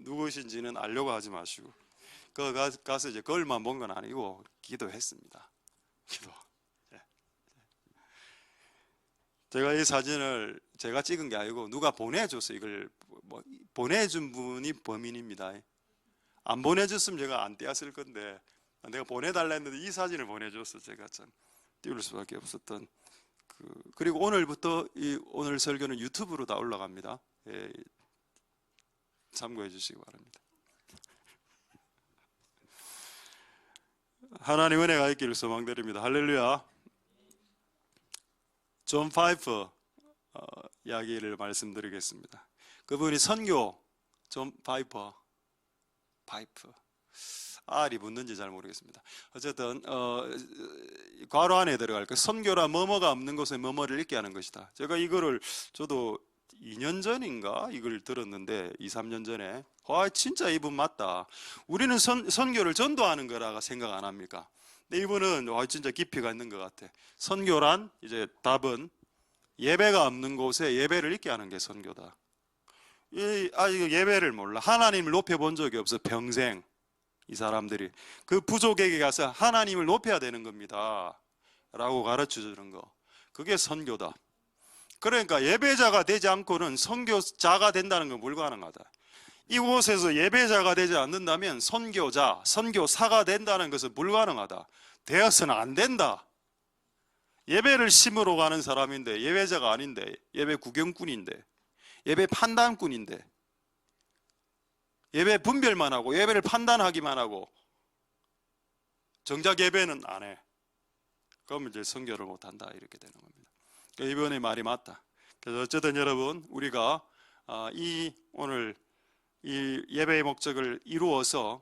누구신지는 알려고 하지 마시고 가서 이제 거울만 본 건 아니고 기도했습니다. 기도. 제가 이 사진을 제가 찍은 게 아니고 누가 보내줘서 이걸 보내준 분이 범인입니다. 안 보내줬으면 제가 안 떼었을 건데 내가 보내달라 했는데 이 사진을 보내줘서 제가 참 띄울 수밖에 없었던 그리고 오늘부터 오늘 설교는 유튜브로 다 올라갑니다. 예, 참고해 주시기 바랍니다. 하나님 은혜가 있기를 소망드립니다. 할렐루야. 존 파이퍼 이야기를 말씀드리겠습니다. 그분이 선교 존 파이퍼 R이 붙는지 잘 모르겠습니다. 어쨌든 괄호 안에 들어갈 거 선교라 뭐뭐가 없는 곳에 뭐뭐를 있게 하는 것이다. 제가 이거를 저도 2년 전인가 이걸 들었는데 2, 3년 전에 진짜 이분 맞다. 우리는 선교를 전도하는 거라 생각 안 합니까? 근데 이분은 진짜 깊이가 있는 것 같아. 선교란 이제 답은 예배가 없는 곳에 예배를 있게 하는 게 선교다. 아직 예배를 몰라. 하나님을 높여본 적이 없어 평생. 이 사람들이 그 부족에게 가서 하나님을 높여야 되는 겁니다 라고 가르쳐 주는 거, 그게 선교다. 그러니까 예배자가 되지 않고는 선교자가 된다는 건 불가능하다. 이곳에서 예배자가 되지 않는다면 선교자, 선교사가 된다는 것은 불가능하다. 되어서는 안 된다. 예배를 심으러 가는 사람인데 예배자가 아닌데, 예배 구경꾼인데, 예배 판단꾼인데, 예배 분별만 하고 예배를 판단하기만 하고 정작 예배는 안 해. 그러면 이제 선교를 못한다 이렇게 되는 겁니다. 그러니까 이번에 말이 맞다. 그래서 어쨌든 여러분, 우리가 오늘 이 예배의 목적을 이루어서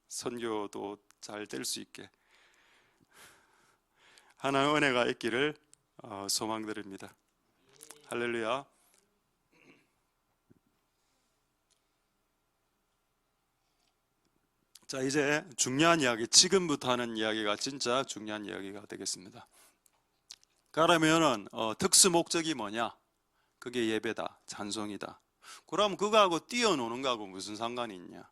선교도 잘 될 수 있게 하나님의 은혜가 있기를 소망드립니다. 할렐루야. 자, 이제 중요한 이야기, 지금부터 하는 이야기가 진짜 중요한 이야기가 되겠습니다. 그러면은 특수 목적이 뭐냐? 그게 예배다, 찬송이다. 그럼 그거하고 뛰어노는 거하고 무슨 상관이 있냐?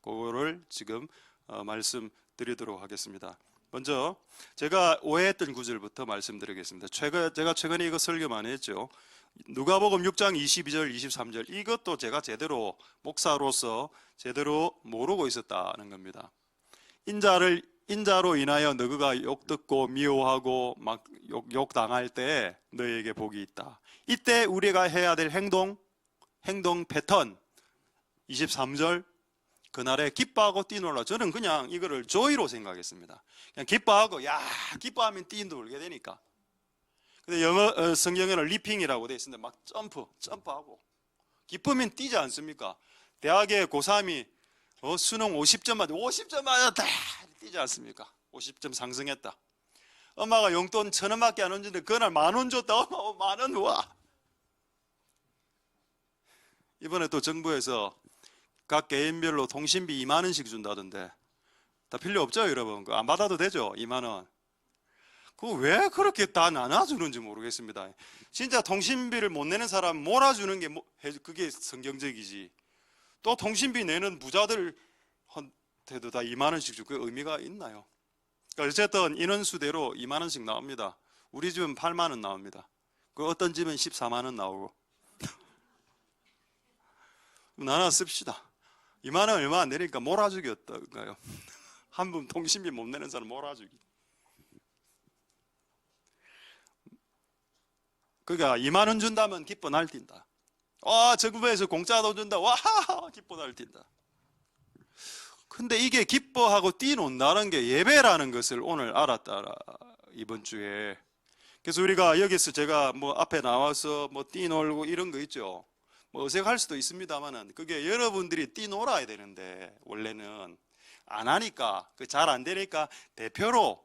그거를 지금 말씀드리도록 하겠습니다. 먼저 제가 오해했던 구절부터 말씀드리겠습니다. 제가 최근에 이거 설교 많이 했죠. 누가복음 6장 22절 23절, 이것도 제가 제대로 목사로서 제대로 모르고 있었다는 겁니다. 인자로 인하여 너희가 욕듣고 미워하고 막 욕당할 때 너희에게 복이 있다. 이때 우리가 해야 될 행동 패턴 23절, 그날에 기뻐하고 뛰놀라. 저는 그냥 이거를 조이로 생각했습니다. 그냥 기뻐하고, 기뻐하면 뛰놀게 되니까. 근데 영어 성경에는 리핑이라고 되어 있습니다. 막 점프하고 기쁘면 뛰지 않습니까? 대학에 고3이 수능 50점 맞았다 뛰지 않습니까? 50점 상승했다. 엄마가 용돈 1,000원밖에 안 얹는데 그날 10,000원 줬다. 엄마 10,000원 와. 이번에 또 정부에서 각 개인별로 통신비 2만 원씩 준다던데, 다 필요 없죠 여러분? 안 받아도 되죠 2만 원. 그거 왜 그렇게 다 나눠주는지 모르겠습니다. 진짜 통신비를 못 내는 사람 몰아주는 게 그게 성경적이지. 또 통신비 내는 부자들한테도 다 2만 원씩 주고 그 의미가 있나요? 그러니까 어쨌든 인원수대로 2만 원씩 나옵니다. 우리 집은 8만 원 나옵니다. 그 어떤 집은 14만 원 나오고. 나눠 씁시다. 2만 원 얼마 안 내니까 몰아주기 어떨까요? 한 분 통신비 못 내는 사람 몰아주기. 그러니까 2만 원 준다면 기뻐 날뛴다. 정부에서 공짜도 준다. 와, 기뻐 날뛴다. 근데 이게 기뻐하고 뛰논다는 게 예배라는 것을 오늘 알았다, 이번 주에. 그래서 우리가 여기서 제가 앞에 나와서 뛰놀고 이런 거 있죠. 어색할 수도 있습니다만은 그게 여러분들이 뛰놀아야 되는데 원래는 안 하니까, 잘 안 되니까 대표로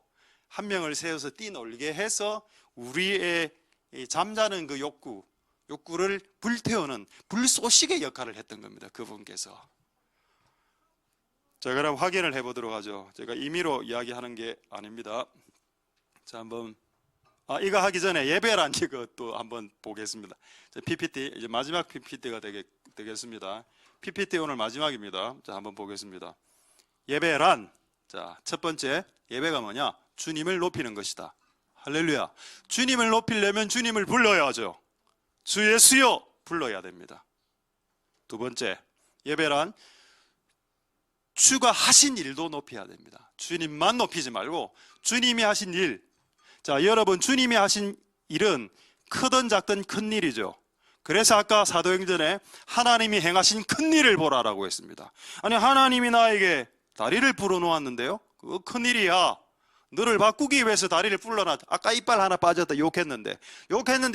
한 명을 세워서 뛰놀게 해서 우리의 잠자는 그 욕구를 불태우는 불쏘시개 역할을 했던 겁니다. 그분께서. 자, 그럼 확인을 해보도록 하죠. 제가 임의로 이야기하는 게 아닙니다. 자, 한번 이거 하기 전에 예배란 이것도 한번 보겠습니다. 자, PPT 이제 마지막 PPT가 되겠습니다. PPT 오늘 마지막입니다. 자, 한번 보겠습니다. 예배란, 자, 첫 번째 예배가 뭐냐? 주님을 높이는 것이다. 할렐루야. 주님을 높이려면 주님을 불러야죠. 주 예수여 불러야 됩니다. 두 번째, 예배란 주가 하신 일도 높여야 됩니다. 주님만 높이지 말고 주님이 하신 일. 자, 여러분, 주님이 하신 일은 크든 작든 큰 일이죠. 그래서 아까 사도행전에 하나님이 행하신 큰 일을 보라라고 했습니다. 아니, 하나님이 나에게 다리를 불어놓았는데요, 그거 큰 일이야. 너를 바꾸기 위해서 다리를 불러놨다. 아까 이빨 하나 빠졌다 욕했는데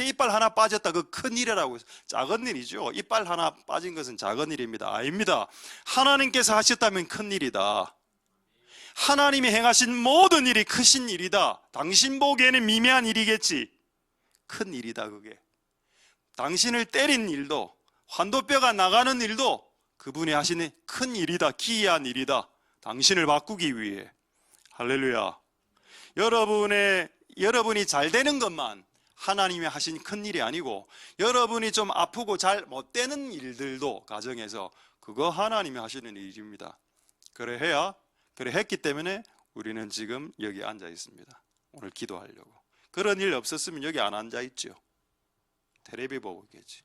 이빨 하나 빠졌다, 그 큰 일이라고 해서 작은 일이죠. 이빨 하나 빠진 것은 작은 일입니다. 아닙니다. 하나님께서 하셨다면 큰 일이다. 하나님이 행하신 모든 일이 크신 일이다. 당신 보기에는 미미한 일이겠지, 큰 일이다. 그게 당신을 때린 일도, 환도뼈가 나가는 일도 그분이 하시는 큰 일이다, 기이한 일이다. 당신을 바꾸기 위해. 할렐루야. 여러분이 잘 되는 것만 하나님이 하신 큰 일이 아니고, 여러분이 좀 아프고 잘 못 되는 일들도 가정에서 그거 하나님이 하시는 일입니다. 그래 했기 때문에 우리는 지금 여기 앉아 있습니다. 오늘 기도하려고. 그런 일 없었으면 여기 안 앉아 있죠. 텔레비 보고 있겠지.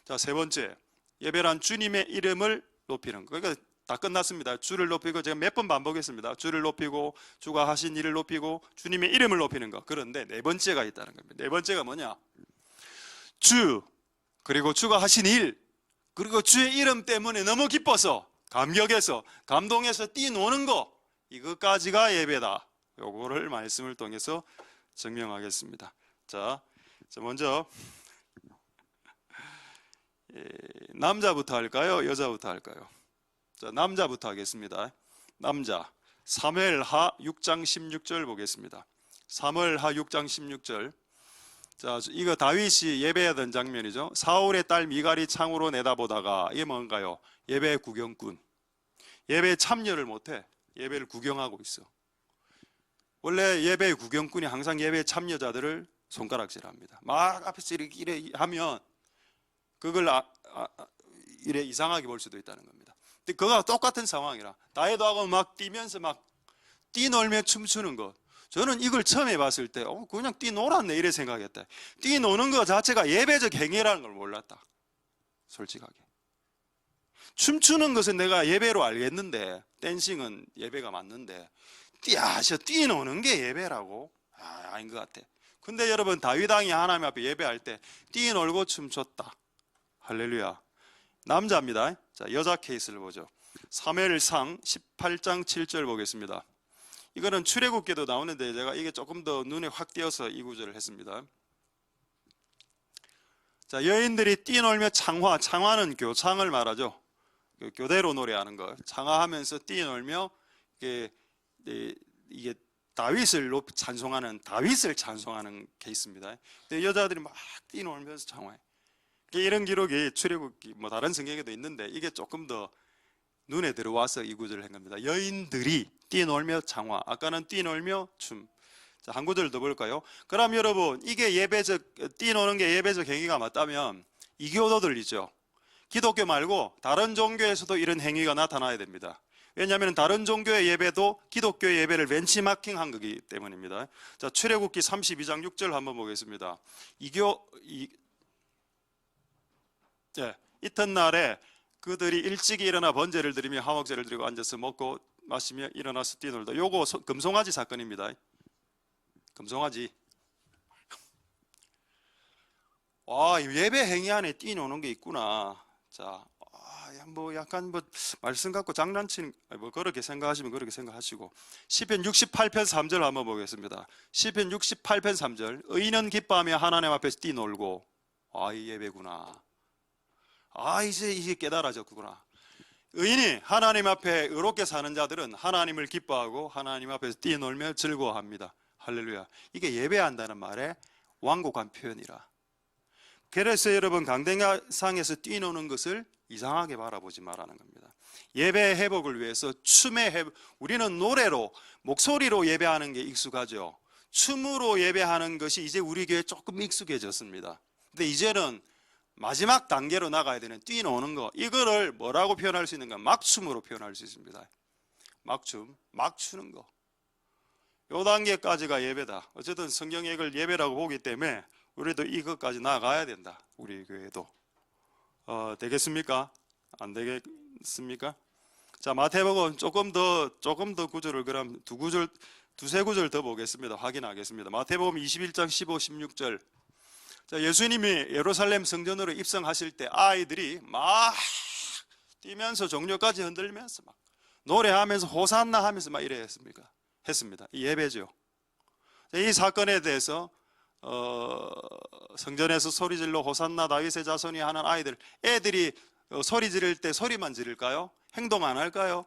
자, 세 번째, 예배란 주님의 이름을 높이는 거. 그러니까 다 끝났습니다. 주를 높이고, 제가 몇 번 반복했습니다. 주를 높이고, 주가 하신 일을 높이고, 주님의 이름을 높이는 거. 그런데 네 번째가 있다는 겁니다. 네 번째가 뭐냐? 주, 그리고 주가 하신 일, 그리고 주의 이름 때문에 너무 기뻐서, 감격해서, 감동해서 뛰노는 거, 이것까지가 예배다. 요거를 말씀을 통해서 증명하겠습니다. 자, 먼저 남자부터 할까요? 여자부터 할까요? 자, 남자부터 하겠습니다. 남자, 사무엘하 6장 16절 보겠습니다. 사무엘하 6장 16절. 자, 이거 다윗이 예배하던 장면이죠. 사울의 딸 미갈이 창으로 내다보다가, 이게 뭔가요? 예배 구경꾼. 예배에 참여를 못해. 예배를 구경하고 있어. 원래 예배 구경꾼이 항상 예배 참여자들을 손가락질합니다. 막 앞에서 이래 하면 그걸 이래 이상하게 볼 수도 있다는 겁니다. 근데 그거와 똑같은 상황이라, 다해도 하고 막 뛰면서 막 뛰놀며 춤추는 것. 저는 이걸 처음 해봤을 때 그냥 뛰놀았네 이래 생각했다. 뛰노는 것 자체가 예배적 행위라는 걸 몰랐다. 솔직하게. 춤추는 것은 내가 예배로 알겠는데, 댄싱은 예배가 맞는데, 뛰노는 게 예배라고? 아닌 것 같아. 근데 여러분, 다윗 왕이 하나님 앞에 예배할 때 뛰놀고 춤췄다. 할렐루야. 남자입니다. 자, 여자 케이스를 보죠. 사무엘상 18장 7절 보겠습니다. 이거는 출애굽기도 나오는데 제가 이게 조금 더 눈에 확 띄어서 이 구절을 했습니다. 자, 여인들이 뛰놀며 창화는 교창을 말하죠. 교대로 노래하는 거. 창화하면서 뛰놀며 이게 다윗을 찬송하는 케이스입니다. 근데 여자들이 막 뛰놀면서 창화해. 이런 기록이 출애굽기 다른 성경에도 있는데, 이게 조금 더 눈에 들어와서 이 구절을 한 겁니다. 여인들이 뛰놀며 창화. 아까는 뛰놀며 춤. 자, 한 구절 더 볼까요? 그럼 여러분, 이게 뛰노는 게 예배적 행위가 맞다면, 이교도들이죠. 기독교 말고 다른 종교에서도 이런 행위가 나타나야 됩니다. 왜냐하면 다른 종교의 예배도 기독교의 예배를 벤치마킹한 거기 때문입니다. 자, 출애굽기 32장 6절 한번 보겠습니다. 이튿날에 그들이 일찍이 일어나 번제를 드리며 화목제를 드리고 앉아서 먹고 마시며 일어나서 뛰놀다. 요거 금송아지 사건입니다. 금송아지. 와, 예배 행위 안에 뛰노는 게 있구나. 자, 약간 말씀 갖고 장난치는, 그렇게 생각하시면 그렇게 생각하시고. 시편 68편 3절 한번 보겠습니다. 시편 68편 3절. 의인은 기뻐하며 하나님 앞에서 뛰놀고. 이 예배구나. 이제 깨달아졌구나. 의인이 하나님 앞에 의롭게 사는 자들은 하나님을 기뻐하고 하나님 앞에서 뛰놀며 즐거워합니다. 할렐루야. 이게 예배한다는 말에 완곡한 표현이라. 그래서 여러분, 강대상에서 뛰노는 것을 이상하게 바라보지 말라는 겁니다. 예배 회복을 위해서 우리는 노래로, 목소리로 예배하는 게 익숙하죠. 춤으로 예배하는 것이 이제 우리 교회에 조금 익숙해졌습니다. 근데 이제는 마지막 단계로 나가야 되는 뛰노는 거, 이거를 뭐라고 표현할 수 있는가? 막춤으로 표현할 수 있습니다. 막춤, 막 추는 거. 요 단계까지가 예배다. 어쨌든 성경에 이걸 예배라고 보기 때문에 우리도 이것까지 나가야 된다. 우리 교회도. 되겠습니까? 안 되겠습니까? 자, 마태복음 조금 더 구절을 그럼 두세 구절 더 보겠습니다. 확인하겠습니다. 마태복음 21장 15, 16절. 자, 예수님이 예루살렘 성전으로 입성하실 때 아이들이 막 뛰면서 종려까지 흔들면서 막 노래하면서 호산나 하면서 막 이래 했습니다. 이 예배죠. 이 사건에 대해서 성전에서 소리질러 호산나 다윗의 자손이 하는 애들이 소리 지를 때 소리만 지를까요? 행동 안 할까요?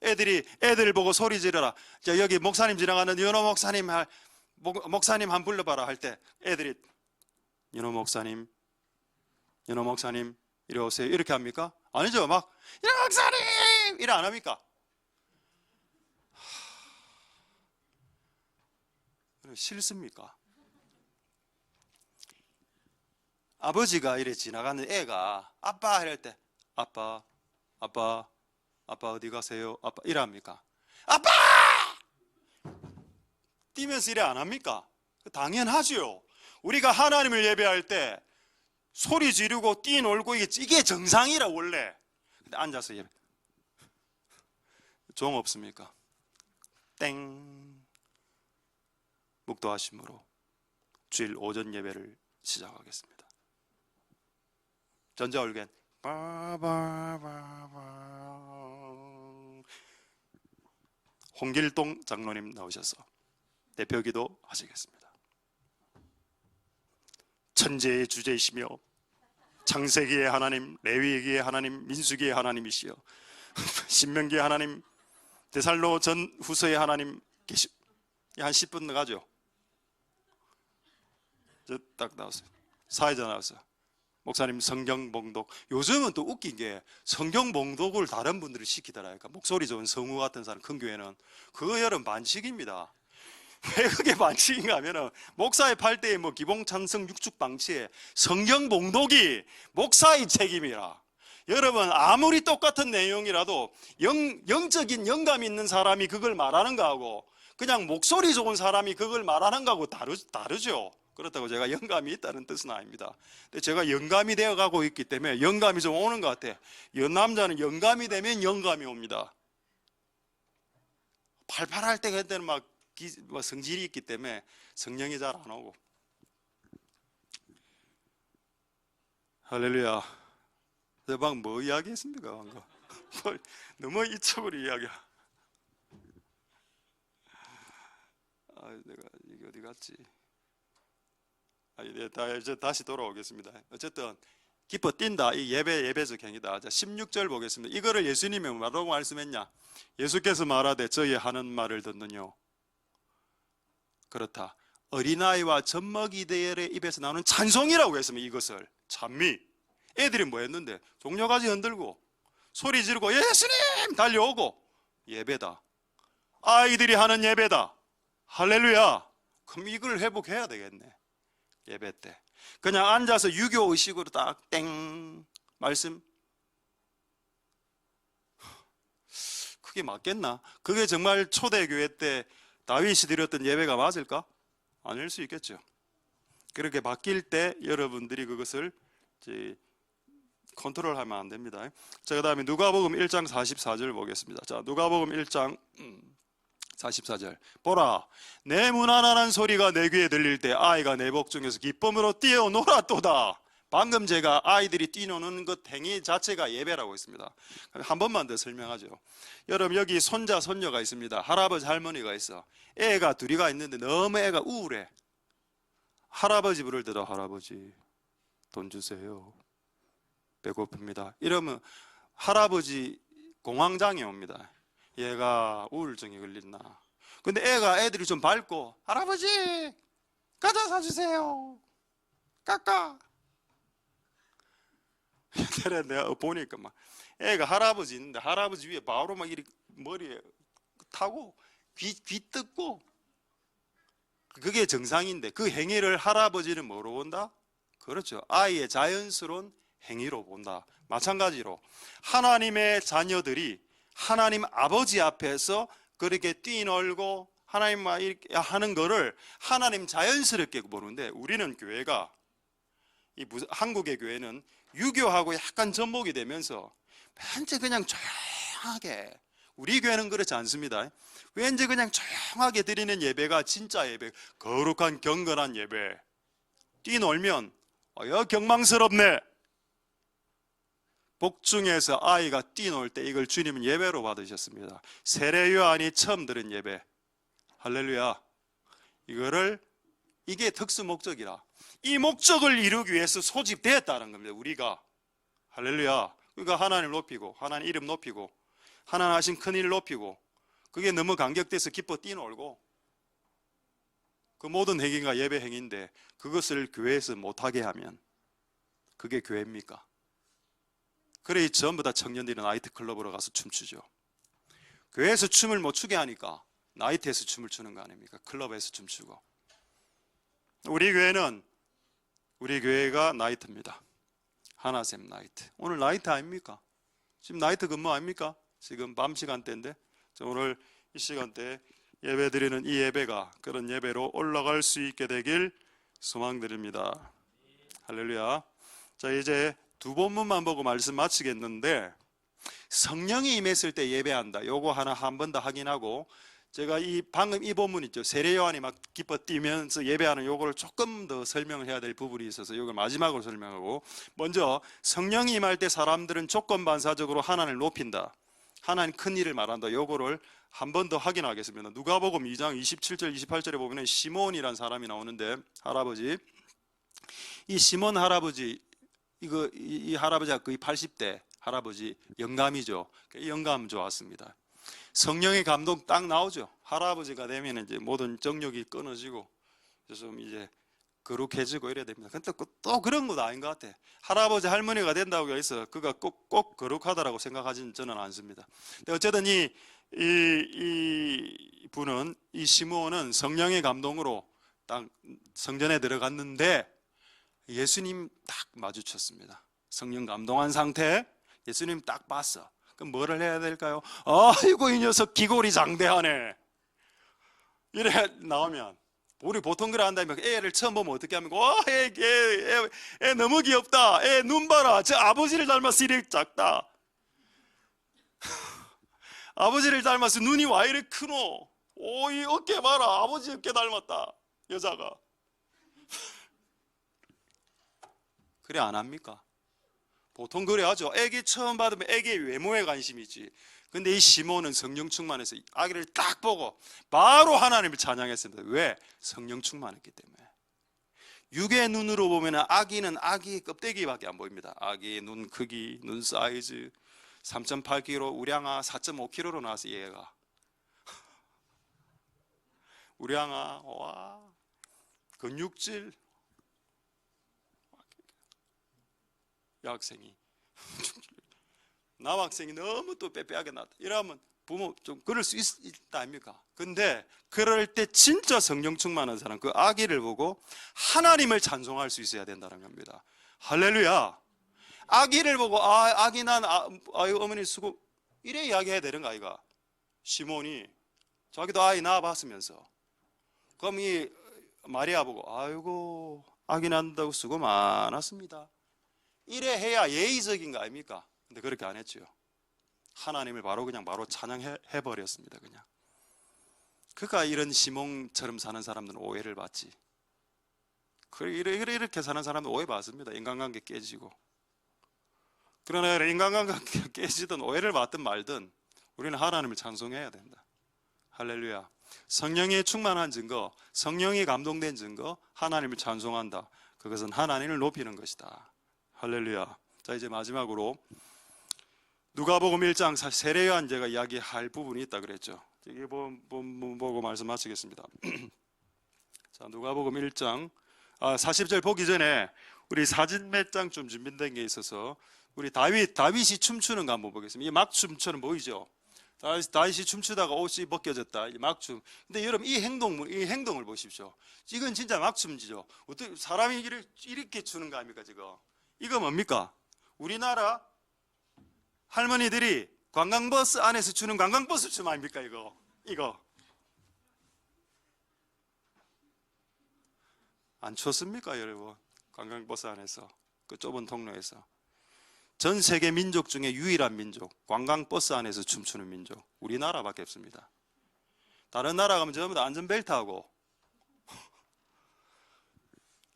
애들 보고 소리 지르라. 자, 여기 목사님 지나가는 연호 목사님 한 불러봐라 할 때 애들이 연호 목사님 연호 목사님 이리 오세요 이렇게 합니까? 아니죠. 막 연호 목사님 이래 안 합니까? 싫습니까? 아버지가 이래 지나가는 애가 아빠 이럴 때 아빠 어디 가세요? 아빠 이래 합니까? 아빠! 뛰면서 이래 안 합니까? 당연하지요. 우리가 하나님을 예배할 때 소리 지르고 뛰놀고 이게 정상이라 원래. 근데 앉아서 예배 종 없습니까? 땡. 묵도하심으로 주일 오전 예배를 시작하겠습니다. 전자올겐 홍길동 장로님 나오셔서 대표기도 하시겠습니다. 천재의 주제이시며 창세기의 하나님, 레위기의 하나님, 민수기의 하나님이시여 신명기의 하나님, 데살로 전 후서의 하나님 계시. 한 10분 나가죠. 딱 나왔어요. 사회자 나왔어요. 목사님 성경 봉독. 요즘은 또 웃긴 게 성경 봉독을 다른 분들이 시키더라니까. 목소리 좋은 성우 같은 사람 큰 교회는 그거 여러분 반칙입니다. 왜 그게 반칙인가 하면은 목사의 팔대에 뭐 기본 찬성 육축 방치에 성경 봉독이 목사의 책임이라. 여러분 아무리 똑같은 내용이라도 영적인 영감 있는 사람이 그걸 말하는 거하고 그냥 목소리 좋은 사람이 그걸 말하는 거하고 다르죠. 그렇다고 제가 영감이 있다는 뜻은 아닙니다. 근데 제가 영감이 되어 가고 있기 때문에 영감이 좀 오는 것 같아. 남자는 영감이 되면 영감이 옵니다. 팔팔할 때 그때는 막 성질이 있기 때문에 성령이 잘 안 오고. 할렐루야. 저 방 뭐 이야기했습니까? 방금 너무 이쪽으로 이야기야. 내가 이게 어디 갔지? 이제 다시 돌아오겠습니다. 어쨌든 기뻐 뛴다. 이 예배적 행위다. 자, 16절 보겠습니다. 이거를 예수님이 뭐라고 말씀했냐? 예수께서 말하되 저희 하는 말을 듣느뇨. 그렇다. 어린아이와 젖먹이들의 입에서 나오는 찬송이라고 했으면 이것을 찬미. 애들이 뭐 했는데 종려가지 흔들고 소리 지르고 예수님 달려오고 예배다. 아이들이 하는 예배다. 할렐루야. 그럼 이걸 회복해야 되겠네. 예배 때 그냥 앉아서 유교 의식으로 딱 땡 말씀 그게 맞겠나? 그게 정말 초대교회 때 다윗이 드렸던 예배가 맞을까? 아닐 수 있겠죠. 그렇게 바뀔 때 여러분들이 그것을 이제 컨트롤하면 안 됩니다. 자, 그 다음에 누가복음 1장 44절 보겠습니다. 자, 누가복음 1장 44절 보라 내 무난한 소리가 내 귀에 들릴 때 아이가 내 복중에서 기쁨으로 뛰어놀았도다. 방금 제가 아이들이 뛰노는 것 행위 자체가 예배라고 했습니다. 한 번만 더 설명하죠. 여러분 여기 손자 손녀가 있습니다. 할아버지 할머니가 있어. 애가 둘이가 있는데 너무 애가 우울해. 할아버지 부를 때도 할아버지 돈 주세요 배고픕니다 이러면 할아버지 공황장애 옵니다. 얘가 우울증이 걸렸나. 근데 애들이 좀 밝고 할아버지 과자 사주세요 까까. 내가 보니까 막 애가 할아버지 있는데 할아버지 위에 바로 막 이렇게 머리에 타고 귀 뜯고 그게 정상인데 그 행위를 할아버지는 뭐로 본다? 그렇죠. 아이의 자연스러운 행위로 본다. 마찬가지로 하나님의 자녀들이 하나님 아버지 앞에서 그렇게 뛰놀고 하나님과 이렇게 하는 거를 하나님 자연스럽게 보는데 우리는 교회가 한국의 교회는 유교하고 약간 접목이 되면서 왠지 그냥 조용하게 우리 교회는 그렇지 않습니다. 왠지 그냥 조용하게 드리는 예배가 진짜 예배 거룩한 경건한 예배 뛰놀면 경망스럽네. 복중에서 아이가 뛰놀 때 이걸 주님은 예배로 받으셨습니다. 세례 요한이 처음 들은 예배. 할렐루야. 이게 특수 목적이라. 이 목적을 이루기 위해서 소집되었다는 겁니다. 우리가. 할렐루야. 그러니까 하나님 높이고 하나님 이름 높이고 하나님 하신 큰일 높이고 그게 너무 감격돼서 기뻐 뛰놀고 그 모든 행위가 예배 행위인데 그것을 교회에서 못하게 하면 그게 교회입니까? 그래 전부 다 청년들이 나이트클럽으로 가서 춤추죠. 교회에서 춤을 못 추게 하니까 나이트에서 춤을 추는 거 아닙니까? 클럽에서 춤추고. 우리 교회가 나이트입니다. 하나샘 나이트. 오늘 나이트 아닙니까? 지금 나이트 근무 아닙니까? 지금 밤 시간대인데 오늘 이 시간대에 예배 드리는 이 예배가 그런 예배로 올라갈 수 있게 되길 소망드립니다. 할렐루야. 자, 이제 두 본문만 보고 말씀 마치겠는데, 성령이 임했을 때 예배한다, 요거 하나 한 번 더 확인하고, 제가 방금 이 본문 있죠, 세례 요한이 막 기뻐 뛰면서 예배하는 요거를 조금 더 설명을 해야 될 부분이 있어서 요걸 마지막으로 설명하고, 먼저 성령이 임할 때 사람들은 조건반사적으로 하나님을 높인다, 하나님 큰 일을 말한다, 요거를 한 번 더 확인하겠습니다. 누가복음 2장 27절 28절에 보면 시몬이라는 사람이 나오는데, 할아버지, 이 시몬 할아버지, 이 할아버지가 거의 80대 할아버지, 영감이죠. 영감 좋았습니다. 성령의 감동 딱 나오죠. 할아버지가 되면 이제 모든 정욕이 끊어지고 좀 이제 거룩해지고 이래야 됩니다. 근데 또 그런 것도 아닌 것 같아. 할아버지 할머니가 된다고 해서 그가 꼭 거룩하다라고 생각하지는 저는 않습니다. 근데 어쨌든 이 분은, 이 시므온은 성령의 감동으로 딱 성전에 들어갔는데 예수님 딱 마주쳤습니다. 성령 감동한 상태, 예수님 딱 봤어. 그럼 뭐를 해야 될까요? 아이고 이 녀석 기골이 장대하네, 이래 나오면, 우리 보통 그래 한다면 애를 처음 보면 어떻게 합니까? 애 너무 귀엽다, 애 눈 봐라, 저 아버지를 닮아서 이렇게 작다, 아버지를 닮아서 눈이 와 이렇게 크노, 이 어깨 봐라, 아버지 어깨 닮았다, 여자가. 그래 안 합니까? 보통 그래 하죠. 애기 처음 받으면 애기의 외모에 관심이 있지. 근데 이 시몬은 성령 충만해서 아기를 딱 보고 바로 하나님을 찬양했습니다. 왜? 성령 충만했기 때문에. 육의 눈으로 보면 아기는 아기의 껍데기밖에 안 보입니다. 아기의 눈 크기, 눈 사이즈 3.8kg, 우량아 4.5kg로 나왔어. 얘가 우량아, 와, 근육질, 여학생이 남학생이 너무 또 빼빼하게 나왔다, 이러면 부모 좀 그럴 수 있다 아닙니까? 근데 그럴 때 진짜 성령 충만한 사람, 그 아기를 보고 하나님을 찬송할 수 있어야 된다는 겁니다. 할렐루야. 아기를 보고 아기 난 아유 어머니 수고, 이래 이야기해야 되는 거 아이가? 시몬이 자기도 아이 낳아봤으면서, 그럼 이 마리아 보고 아이고 아기 낳는다고 수고 많았습니다, 이래 해야 예의적인 거 아닙니까? 근데 그렇게 안 했죠. 하나님을 바로 찬양해 버렸습니다. 그냥. 그러니까 이런 시몬처럼 사는 사람들은 오해를 받지. 이렇게 사는 사람은 오해 받습니다. 인간관계 깨지고. 그러나 인간관계 깨지든 오해를 받든 말든 우리는 하나님을 찬송해야 된다. 할렐루야. 성령의 충만한 증거, 성령이 감동된 증거, 하나님을 찬송한다. 그것은 하나님을 높이는 것이다. 할렐루야. 자, 이제 마지막으로 누가복음 1장 세례 요한 제가 이야기할 부분이 있다 그랬죠. 이게 보고 말씀 마치겠습니다. 자, 누가복음 1장 40절 보기 전에 우리 사진 몇 장 좀 준비된 게 있어서 우리 다윗이 춤추는 거 한번 보겠습니다. 이 막춤처럼 보이죠? 다윗이 춤추다가 옷이 벗겨졌다, 이 막춤. 근데 여러분 이 행동을 보십시오. 이건 진짜 막춤이죠. 어떻게 사람이 이렇게 추는 거 아닙니까 지금? 이거 뭡니까? 우리나라 할머니들이 관광버스 안에서 추는 관광버스 춤 아닙니까? 이거 안 췄습니까 여러분? 관광버스 안에서, 그 좁은 통로에서. 전 세계 민족 중에 유일한 민족, 관광버스 안에서 춤추는 민족 우리나라밖에 없습니다. 다른 나라 가면 전부 다 안전벨트하고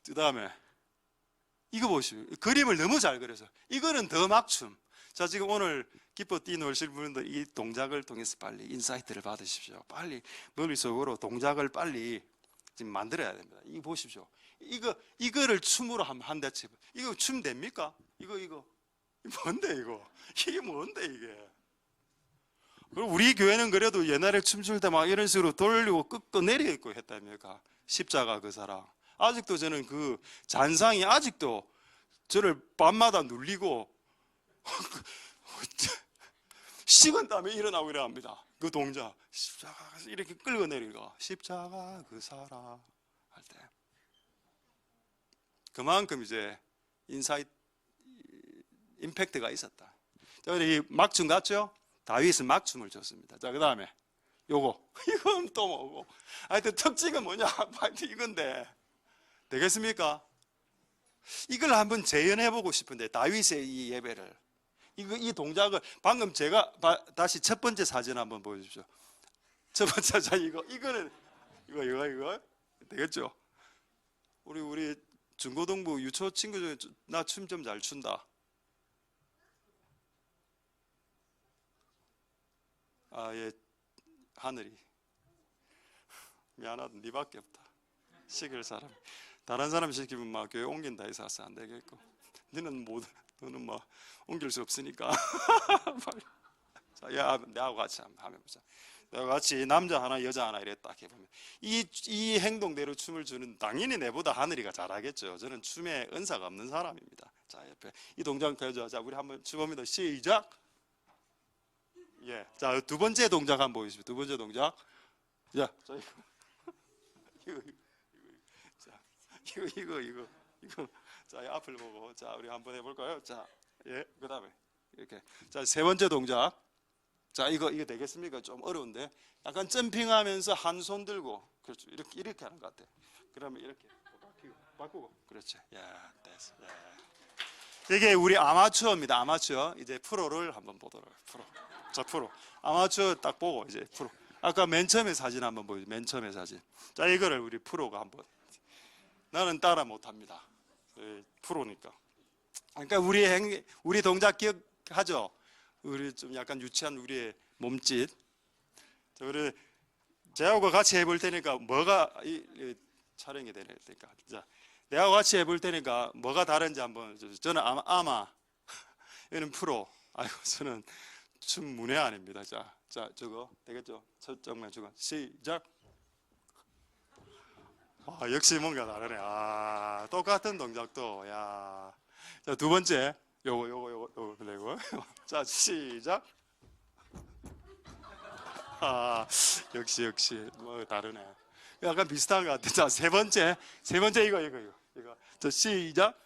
그 다음에 이거 보시오. 그림을 너무 잘 그려서 이거는 더 막춤. 자, 지금 오늘 기뻐 뛰노실 분들 이 동작을 통해서 빨리 인사이트를 받으십시오. 빨리 머릿속으로 동작을 빨리 지금 만들어야 됩니다. 이거 보십시오. 이거를 춤으로 한 대체. 이거 춤 됩니까? 이거 뭔데 이거? 이게 뭔데 이게? 그리고 우리 교회는 그래도 옛날에 춤출 때 막 이런 식으로 돌리고 끄고 내리고 했다니까. 십자가 그 사랑. 아직도 저는 그 잔상이 아직도 저를 밤마다 눌리고 식은 땀에 일어나고 이래 합니다. 그 동작 십자가 이렇게 끌고 내리고 십자가 그 사랑 할 때 그만큼 이제 인사이트 임팩트가 있었다. 자, 우리 막춤 같죠? 다윗은 막춤을 췄습니다. 자, 그 다음에 요거 이건 또 뭐고? 하여튼 특징은 뭐냐? 하여튼 이건데 되겠습니까? 이걸 한번 재현해보고 싶은데 다윗의 이 예배를 이 동작을 방금 제가 다시 첫 번째 사진 한번 보여주십시오. 첫 번째 사진 이거는 이거 되겠죠? 우리 중고등부 유초 친구 중에 나 춤 좀 잘 춘다. 예, 하늘이 미안하다. 니밖에 없다. 시킬 사람. 다른 사람 시키면 막 교회 옮긴다 해서 안 되겠고. 너는 뭐 옮길 수 없으니까. 자, 야, 내하고 같이 한번 해보자. 내가 같이 남자 하나 여자 하나 이랬다 해보면 이 행동대로 춤을 추는 당연히 내보다 하늘이가 잘하겠죠. 저는 춤에 은사가 없는 사람입니다. 자, 옆에 이 동작 펴줘. 자, 우리 한번 춤합니다. 시작. 예, 자, 두 번째 동작 한번 보여주십시오. 두 번째 동작. 자, 이거. 자, 앞을 보고. 자, 우리 한번 해볼까요? 자, 예, 그 다음에 이렇게. 자, 세 번째 동작. 자, 이거 되겠습니까? 좀 어려운데. 약간 점핑하면서 한 손 들고. 그렇죠. 이렇게 하는 것 같아. 그러면 이렇게 바꾸고. 그렇지. 야, 됐어. 야. 이게 우리 아마추어입니다. 아마추어. 이제 프로를 한번 보도록. 프로. 자, 프로. 아마추어 딱 보고 이제 프로. 아까 맨 처음에 사진 한번 보여줘. 맨 처음에 사진. 자, 이거를 우리 프로가 한번. 나는 따라 못합니다. 프로니까. 그러니까 우리 동작 기억하죠? 우리 좀 약간 유치한 우리의 몸짓. 자, 우리 제하고 같이 해볼 테니까 뭐가 촬영이 되니까. 자, 내하고 같이 해볼 테니까 뭐가 다른지 한번. 저는 아마 얘는 프로. 아이고 저는 춤 문외 아닙니다. 자, 저거 되겠죠? 첫 장면 저거 시작. 역시 뭔가 다르네. 똑같은 동작도. 야. 자, 두 번째. 요거 그리고 자, 시작. 역시 뭐 다르네. 약간 비슷한 것 같아. 자, 세 번째 이거. 자, 시작.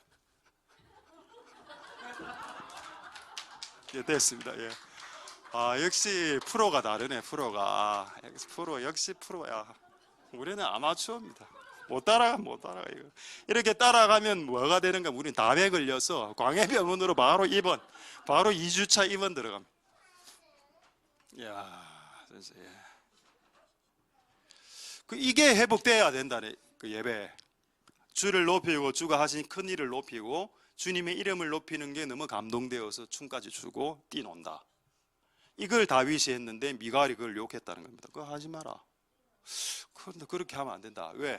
예, 됐습니다. 예. 역시 프로가 다르네. 프로가. 역시 프로야. 우리는 아마추어입니다. 못 따라가 이거. 이렇게 따라가면 뭐가 되는가? 우리는 담에 걸려서 광해병원으로 바로 2번, 바로 2주차 입원 들어갑니다. 이야, 진짜. 예. 이게 회복돼야 된다네. 그 예배. 주를 높이고 주가 하신 큰 일을 높이고 주님의 이름을 높이는 게 너무 감동되어서 춤까지 추고 뛰논다. 이걸 다윗이 했는데 미갈이 그걸 욕했다는 겁니다. 그거 하지 마라. 그렇게 하면 안 된다. 왜?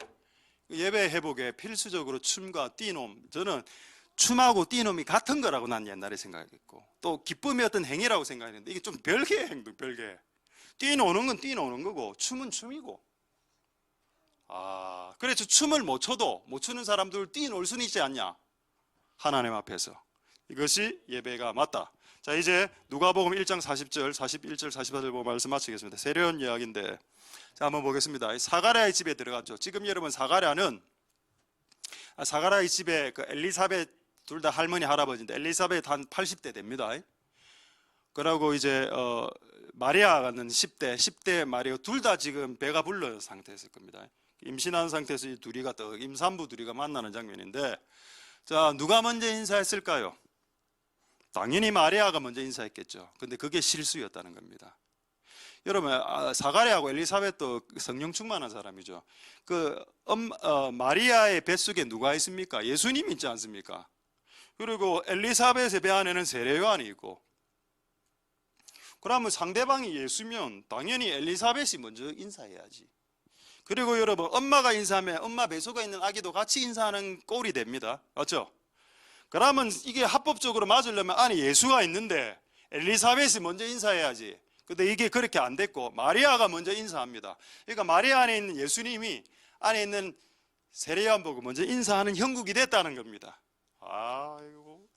예배 회복에 필수적으로 춤과 뛰놈. 저는 춤하고 뛰놈이 같은 거라고 난 옛날에 생각했고 또 기쁨의 어떤 행위라고 생각했는데 이게 좀 별개의 행동, 별개. 뛰노는 건 뛰노는 거고 춤은 춤이고. 그래서 춤을 못 추는 사람들 뛰놀 수는 있지 않냐? 하나님 앞에서. 이것이 예배가 맞다. 자, 이제 누가복음 1장 40절, 41절, 44절 보고 말씀 마치겠습니다. 세련 이야기인데 자, 한번 보겠습니다. 사가랴의 집에 들어갔죠. 지금 여러분 사가랴의 집에 그 엘리사벳 둘 다 할머니 할아버지인데 엘리사벳 한 80대 됩니다. 그러고 이제 마리아는 10대 마리아 둘 다 지금 배가 불러 상태였을 겁니다. 임신한 상태에서 이 둘이가 또 임산부 둘이가 만나는 장면인데 자, 누가 먼저 인사했을까요? 당연히 마리아가 먼저 인사했겠죠. 근데 그게 실수였다는 겁니다. 여러분, 사가랴하고 엘리사벳도 성령 충만한 사람이죠. 마리아의 뱃속에 누가 있습니까? 예수님이 있지 않습니까? 그리고 엘리사벳의 배 안에는 세례요한이 있고. 그러면 상대방이 예수면 당연히 엘리사벳이 먼저 인사해야지. 그리고 여러분, 엄마가 인사하면 엄마 뱃속에 있는 아기도 같이 인사하는 꼴이 됩니다. 맞죠? 그러면 이게 합법적으로 맞으려면 안에 예수가 있는데 엘리사벳이 먼저 인사해야지. 근데 이게 그렇게 안 됐고 마리아가 먼저 인사합니다. 그러니까 마리아 안에 있는 예수님이 안에 있는 세례요한 보고 먼저 인사하는 형국이 됐다는 겁니다. 아이고,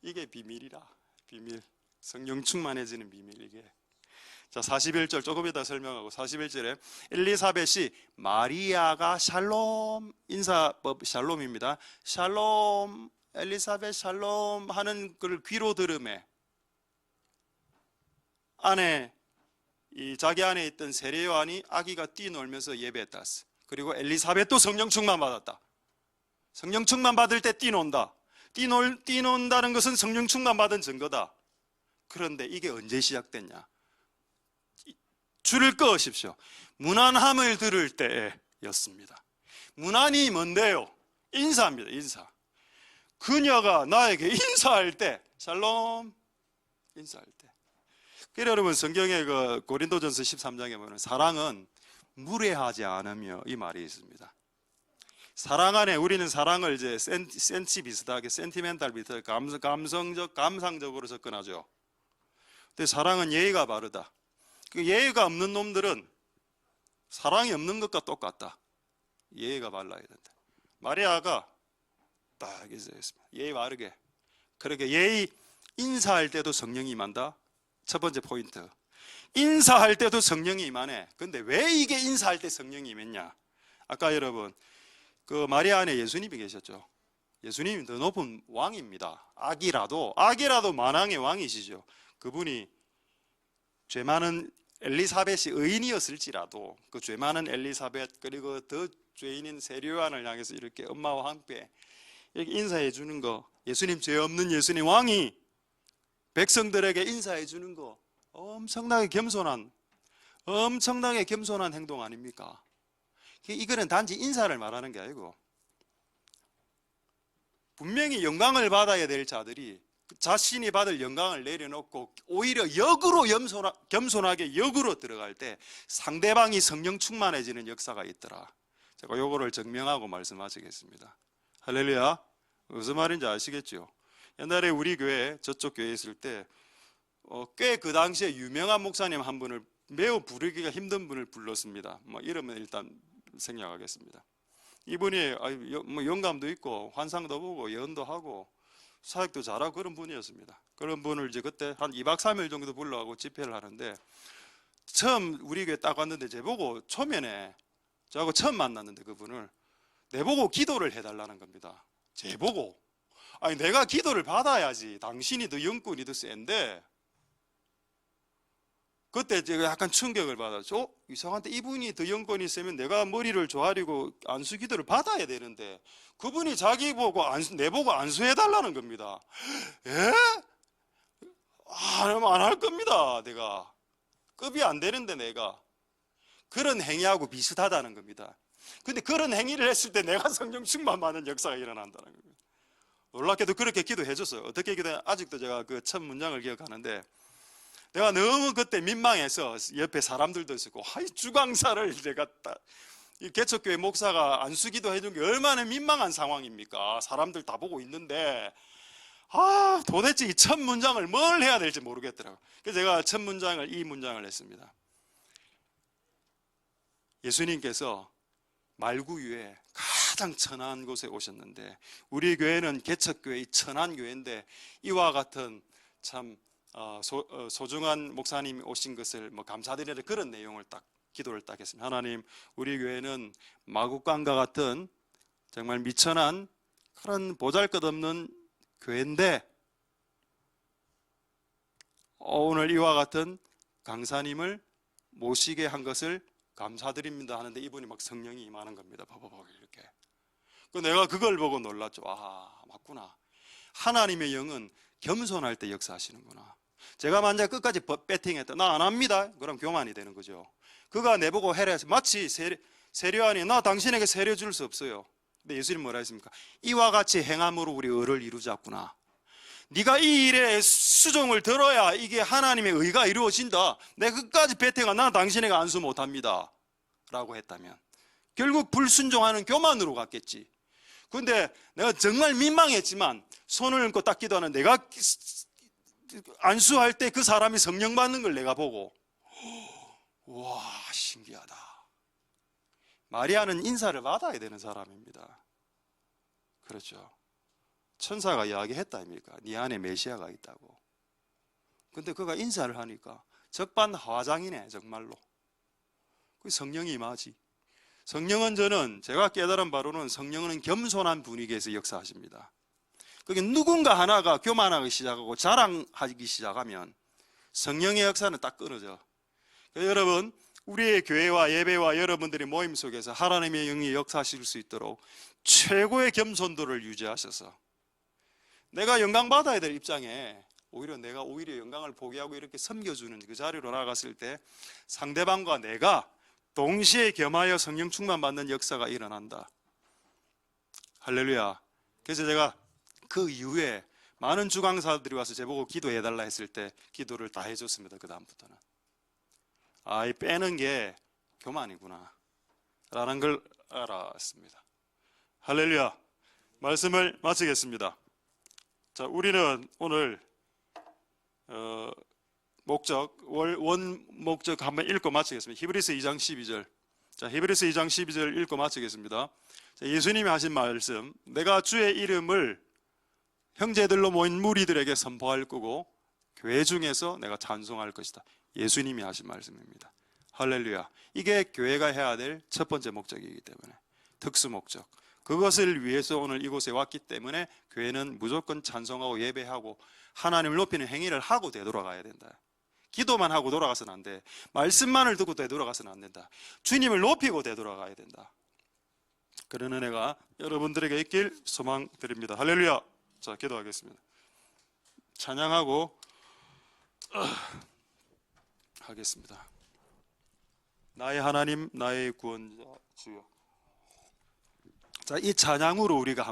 이게 비밀이라. 비밀. 성령 충만해지는 비밀 이게. 자, 41절 조금 이따 설명하고 41절에 엘리사벳이 마리아가 샬롬, 인사법 샬롬입니다. 샬롬, 엘리사벳 샬롬 하는 걸 귀로 들음에 자기 안에 있던 세례 요한이 아기가 뛰놀면서 예배했다. 그리고 엘리사벳도 성령 충만 받았다. 성령 충만 받을 때 뛰논다. 뛰논다는 것은 성령 충만 받은 증거다. 그런데 이게 언제 시작됐냐? 줄을 끄십시오. 문안함을 들을 때였습니다. 문안이 뭔데요? 인사입니다. 인사. 그녀가 나에게 인사할 때, 샬롬, 인사할 때. 그래 여러분, 성경에 그 고린도전서 13장에 보면 사랑은 무례하지 않으며 이 말이 있습니다. 사랑 안에 우리는 사랑을 이제 센치 비슷하게, 센티멘탈 비슷하게, 감성적, 감상적으로 접근하죠. 근데 사랑은 예의가 바르다. 그 예의가 없는 놈들은 사랑이 없는 것과 똑같다. 예의가 발라야 된다. 마리아가 딱 있었습니다. 예의 바르게. 그렇게 예의, 인사할 때도 성령이 임한다. 첫 번째 포인트. 인사할 때도 성령이 임하네. 근데 왜 이게 인사할 때 성령이 임했냐? 아까 여러분 그 마리아 안에 예수님이 계셨죠. 예수님이 더 높은 왕입니다. 악이라도 만왕의 왕이시죠. 그분이 죄 많은 엘리사벳이 의인이었을지라도 그 죄 많은 엘리사벳 그리고 더 죄인인 세례 요한을 향해서 이렇게 엄마와 함께 이렇게 인사해 주는 거, 예수님 죄 없는 예수님 왕이 백성들에게 인사해 주는 거 엄청나게 겸손한 행동 아닙니까? 이거는 단지 인사를 말하는 게 아니고 분명히 영광을 받아야 될 자들이 자신이 받을 영광을 내려놓고 오히려 역으로 겸손하게 역으로 들어갈 때 상대방이 성령 충만해지는 역사가 있더라. 제가 요거를 증명하고 말씀하시겠습니다. 할렐루야. 무슨 말인지 아시겠죠? 옛날에 우리 교회 저쪽 교회에 있을 때 꽤 그 당시에 유명한 목사님 한 분을 매우 부르기가 힘든 분을 불렀습니다. 뭐 이름은 일단 생략하겠습니다. 이분이 뭐 영감도 있고 환상도 보고 예언도 하고 사역도 잘하고 그런 분이었습니다. 그런 분을 이제 그때 한 2박 3일 정도 불러가고 집회를 하는데 처음 우리 교회 딱 왔는데 제보고 초면에 저하고 처음 만났는데 그분을 내보고 기도를 해달라는 겁니다. 제보고 아니 내가 기도를 받아야지 당신이 더 영권이 더 센데 그때 제가 약간 충격을 받았죠. 이상한데 이분이 더 영권이 세면 내가 머리를 조아리고 안수 기도를 받아야 되는데 그분이 자기 보고 내보고 안수해달라는 겁니다. 예? 안 할 겁니다. 내가 급이 안 되는데 내가 그런 행위하고 비슷하다는 겁니다. 근데 그런 행위를 했을 때 내가 성령 충만 받는 역사가 일어난다는 겁니다. 놀랍게도 그렇게 기도해줬어요. 어떻게 기도해? 아직도 제가 그 첫 문장을 기억하는데 내가 너무 그때 민망해서 옆에 사람들도 있었고 주강사를 내가 이 개척교회 목사가 안수기도 해준 게 얼마나 민망한 상황입니까? 사람들 다 보고 있는데 도대체 이 첫 문장을 뭘 해야 될지 모르겠더라고요. 그래서 제가 첫 문장을 이 문장을 했습니다. 예수님께서 말구유에 가장 천한 곳에 오셨는데 우리 교회는 개척교회의 천한 교회인데 이와 같은 참 소중한 목사님이 오신 것을 감사드리는 그런 내용을 기도를 딱 했습니다. 하나님, 우리 교회는 마국간과 같은 정말 미천한 그런 보잘것없는 교회인데 오늘 이와 같은 강사님을 모시게 한 것을 감사드립니다 하는데 이분이 막 성령이 임하는 겁니다. 이렇게. 내가 그걸 보고 놀랐죠. 맞구나. 하나님의 영은 겸손할 때 역사하시는구나. 제가 만약 끝까지 배팅했다. 나 안 합니다. 그럼 교만이 되는 거죠. 그가 내보고 해라. 마치 세례요한이 나 당신에게 세례 줄 수 없어요. 근데 예수님 뭐라 했습니까? 이와 같이 행함으로 우리 의를 이루자꾸나. 네가 이 일에 수종을 들어야 이게 하나님의 의가 이루어진다. 내가 끝까지 배팅하 나 당신에게 안수 못합니다 라고 했다면 결국 불순종하는 교만으로 갔겠지. 근데 내가 정말 민망했지만 손을 얹고 딱 기도하는 내가 안수할 때 그 사람이 성령 받는 걸 내가 보고 와 신기하다. 마리아는 인사를 받아야 되는 사람입니다. 그렇죠. 천사가 이야기했다 아닙니까? 네 안에 메시아가 있다고. 근데 그가 인사를 하니까 적반하장이네 정말로. 그 성령이 임하지. 성령은 제가 깨달은 바로는 성령은 겸손한 분위기에서 역사하십니다. 그게 누군가 하나가 교만하기 시작하고 자랑하기 시작하면 성령의 역사는 딱 끊어져. 여러분, 우리의 교회와 예배와 여러분들의 모임 속에서 하나님의 영이 역사하실 수 있도록 최고의 겸손도를 유지하셔서 내가 영광 받아야 될 입장에 내가 오히려 영광을 포기하고 이렇게 섬겨주는 그 자리로 나아갔을 때 상대방과 내가 동시에 겸하여 성령 충만 받는 역사가 일어난다. 할렐루야. 그래서 제가 그 이후에 많은 주강사들이 와서 제보고 기도해달라 했을 때 기도를 다 해줬습니다. 그 다음부터는 이 빼는 게 교만이구나 라는 걸 알았습니다. 할렐루야. 말씀을 마치겠습니다. 자, 우리는 오늘 원 목적 한번 읽고 마치겠습니다. 히브리서 2장 12절. 자, 히브리서 2장 12절 읽고 마치겠습니다. 자, 예수님이 하신 말씀, 내가 주의 이름을 형제들로 모인 무리들에게 선포할 거고 교회 중에서 내가 찬송할 것이다. 예수님이 하신 말씀입니다. 할렐루야. 이게 교회가 해야 될 첫 번째 목적이기 때문에 특수 목적. 그것을 위해서 오늘 이곳에 왔기 때문에 교회는 무조건 찬송하고 예배하고 하나님을 높이는 행위를 하고 되돌아가야 된다. 기도만 하고 돌아가서는 안 돼. 말씀만을 듣고 되돌아가서는 안 된다. 주님을 높이고 되돌아가야 된다. 그런 은혜가 여러분들에게 있길 소망드립니다. 할렐루야. 자, 기도하겠습니다. 찬양하고 하겠습니다. 나의 하나님, 나의 구원자 주여. 자, 이 찬양으로 우리가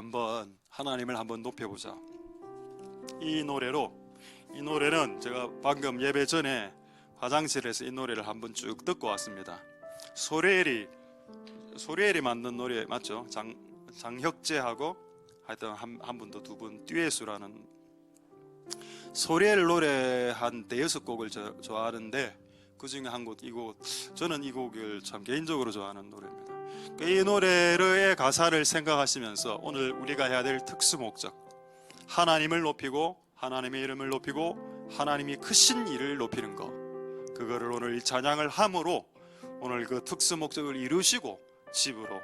하나님을 한번 높여보자. 이 노래는 제가 방금 예배 전에 화장실에서 이 노래를 한번 쭉 듣고 왔습니다. 소리엘이 만든 노래 맞죠? 장혁재하고 하여튼 한 분도 두 분 듀엣수라는 소리엘 노래 한 5곡을 좋아하는데 그 중에 한 곡 저는 이 곡을 참 개인적으로 좋아하는 노래입니다. 이 노래의 가사를 생각하시면서 오늘 우리가 해야 될 특수 목적, 하나님을 높이고 하나님의 이름을 높이고 하나님이 크신 일을 높이는 것, 그거를 오늘 이 찬양을 함으로 오늘 그 특수 목적을 이루시고 집으로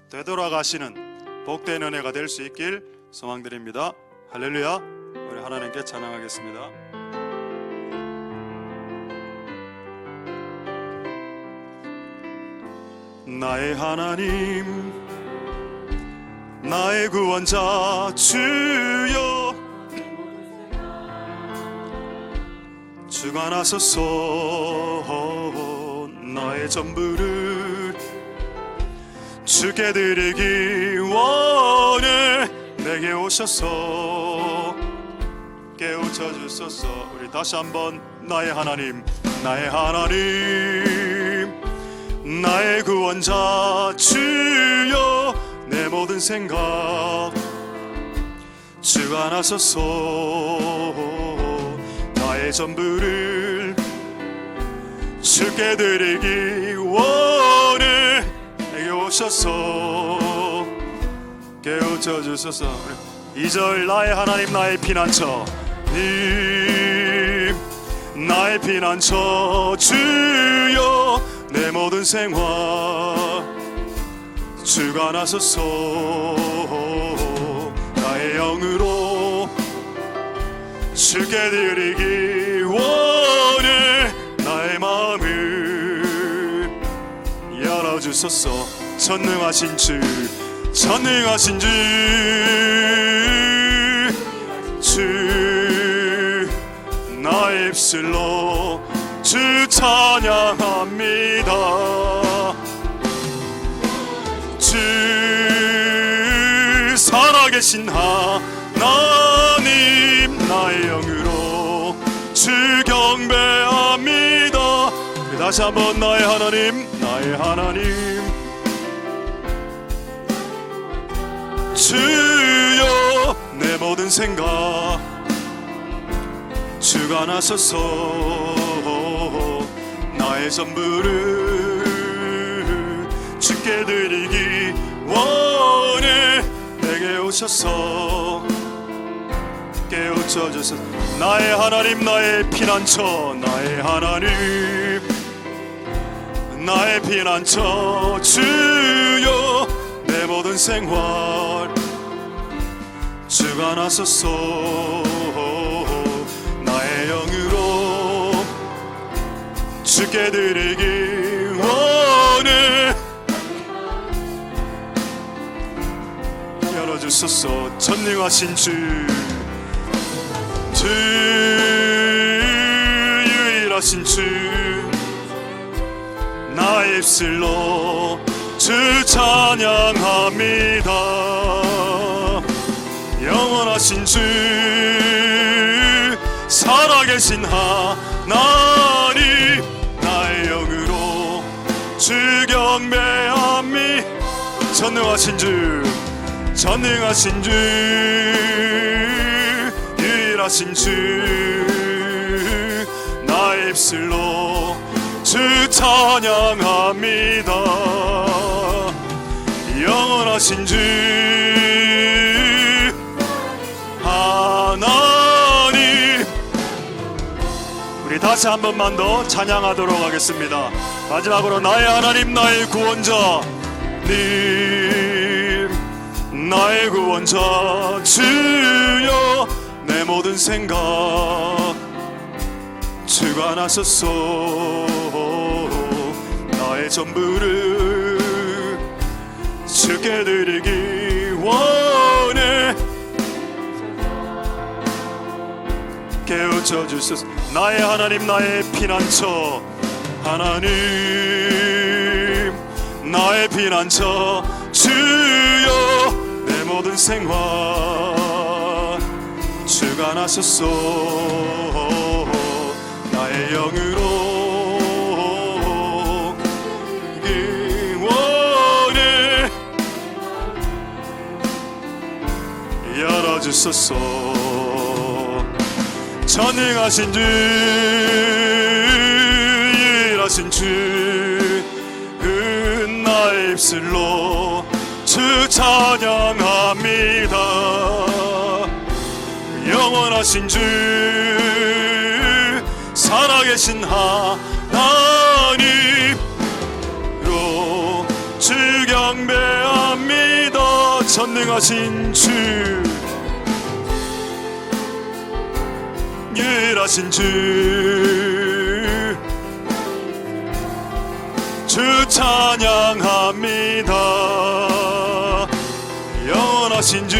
되돌아가시는 복된 은혜가 될 수 있길 소망드립니다. 할렐루야. 우리 하나님께 찬양하겠습니다. 나의 하나님, 나의 구원자 주여, 주가 나서서 나의 전부를 주께 드리기 원해. 내게 오셔서 깨우쳐 주소서. 우리 다시 한번 나의 하나님, 나의 하나님, 나의 구원자 주여, 내 모든 생각 주가 나서서 나의 전부를 주께 드리기 원해. 내게 오셔서 깨우쳐 주소서. 2절 나의 하나님, 나의 피난처 님, 나의 피난처 주여, 내 모든 생활 주가 나서서 나의 영으로 주께 드리기 원해. 나의 마음을 열어주소서. 전능하신 주, 전능하신 주 나의 입술로 주 찬양합니다. 주 살아계신 하나님, 나의 영으로 주 경배합니다. 다시 한번 나의 하나님, 나의 하나님 주여, 내 모든 생각 주가 나서서 나의 전부를 주께 드리기 원해. 내게 오셔서 주셔서 깨우쳐 주셔서 나의 하나님 나의 피난처 나의 하나님 나의 피난처 주여 내 모든 생활 주가 나서서 나의 영으로 주께 드리기 원해 열어주소서 전능하신 주 유일하신 주 나의 입술로 주 찬양합니다 영원하신 주 살아계신 하나님 나의 영으로 주 경배함이 전능하신 주 유일하신 주 나의 입술로 주 찬양합니다 영원하신 주 하나님 우리 다시 한 번만 더 찬양하도록 하겠습니다. 마지막으로 나의 하나님 나의 구원자 님 나의 구원자 주여 내 모든 생각 주가 나서서 나의 전부를 주께 드리기 원해 깨우쳐 주소서 나의 하나님 나의 피난처 하나님 나의 피난처 주여 내 모든 생활 주가 나서서 나의 영으로 기원해 열어주소서 전능하신 주 유일하신 주 나의 입술로 주 찬양합니다 영원하신 주 살아계신 하나님으로 주 경배합니다 전능하신 주 유일하신 주 찬양합니다 영원하신 주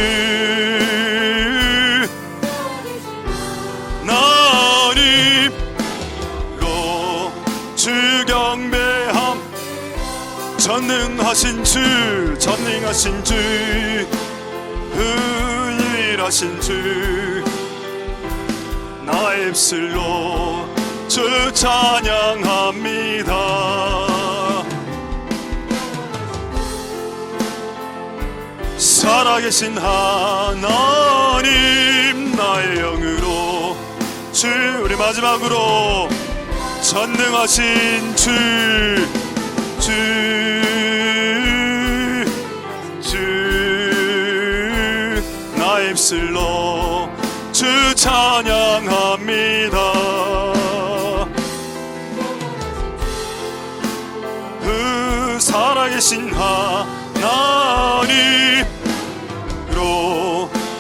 나님으로 주 경배함 전능하신 주 유일하신 주 나의 입술로 주 찬양합니다 살아계신 하나님 나의 영으로 주 우리 마지막으로 전능하신 주 나의 입술로 주 찬양합니다 그 살아계신 하나님으로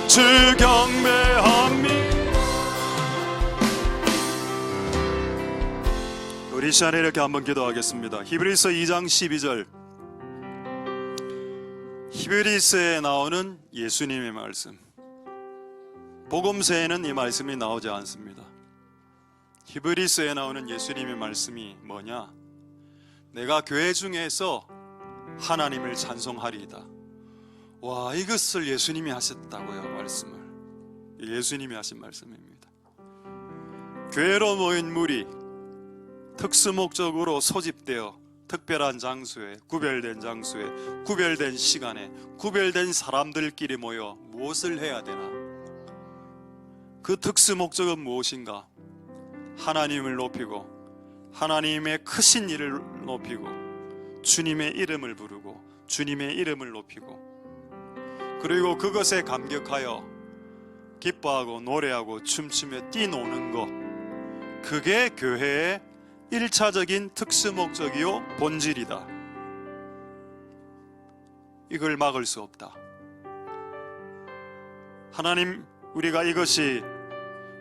주 경배합니다 우리 시간에 이렇게 한번 기도하겠습니다. 히브리서 2장 12절 히브리서에 나오는 예수님의 말씀 복음서에는 이 말씀이 나오지 않습니다. 히브리서에 나오는 예수님의 말씀이 뭐냐? 내가 교회 중에서 하나님을 찬송하리이다. 와, 이것을 예수님이 하셨다고요. 말씀을 예수님이 하신 말씀입니다. 교회로 모인 무리 특수 목적으로 소집되어 특별한 장소에 구별된 시간에 구별된 사람들끼리 모여 무엇을 해야 되나? 그 특수 목적은 무엇인가? 하나님을 높이고 하나님의 크신 일을 높이고 주님의 이름을 부르고 주님의 이름을 높이고 그리고 그것에 감격하여 기뻐하고 노래하고 춤추며 뛰노는 것, 그게 교회의 1차적인 특수 목적이요 본질이다. 이걸 막을 수 없다. 하나님, 우리가 이것이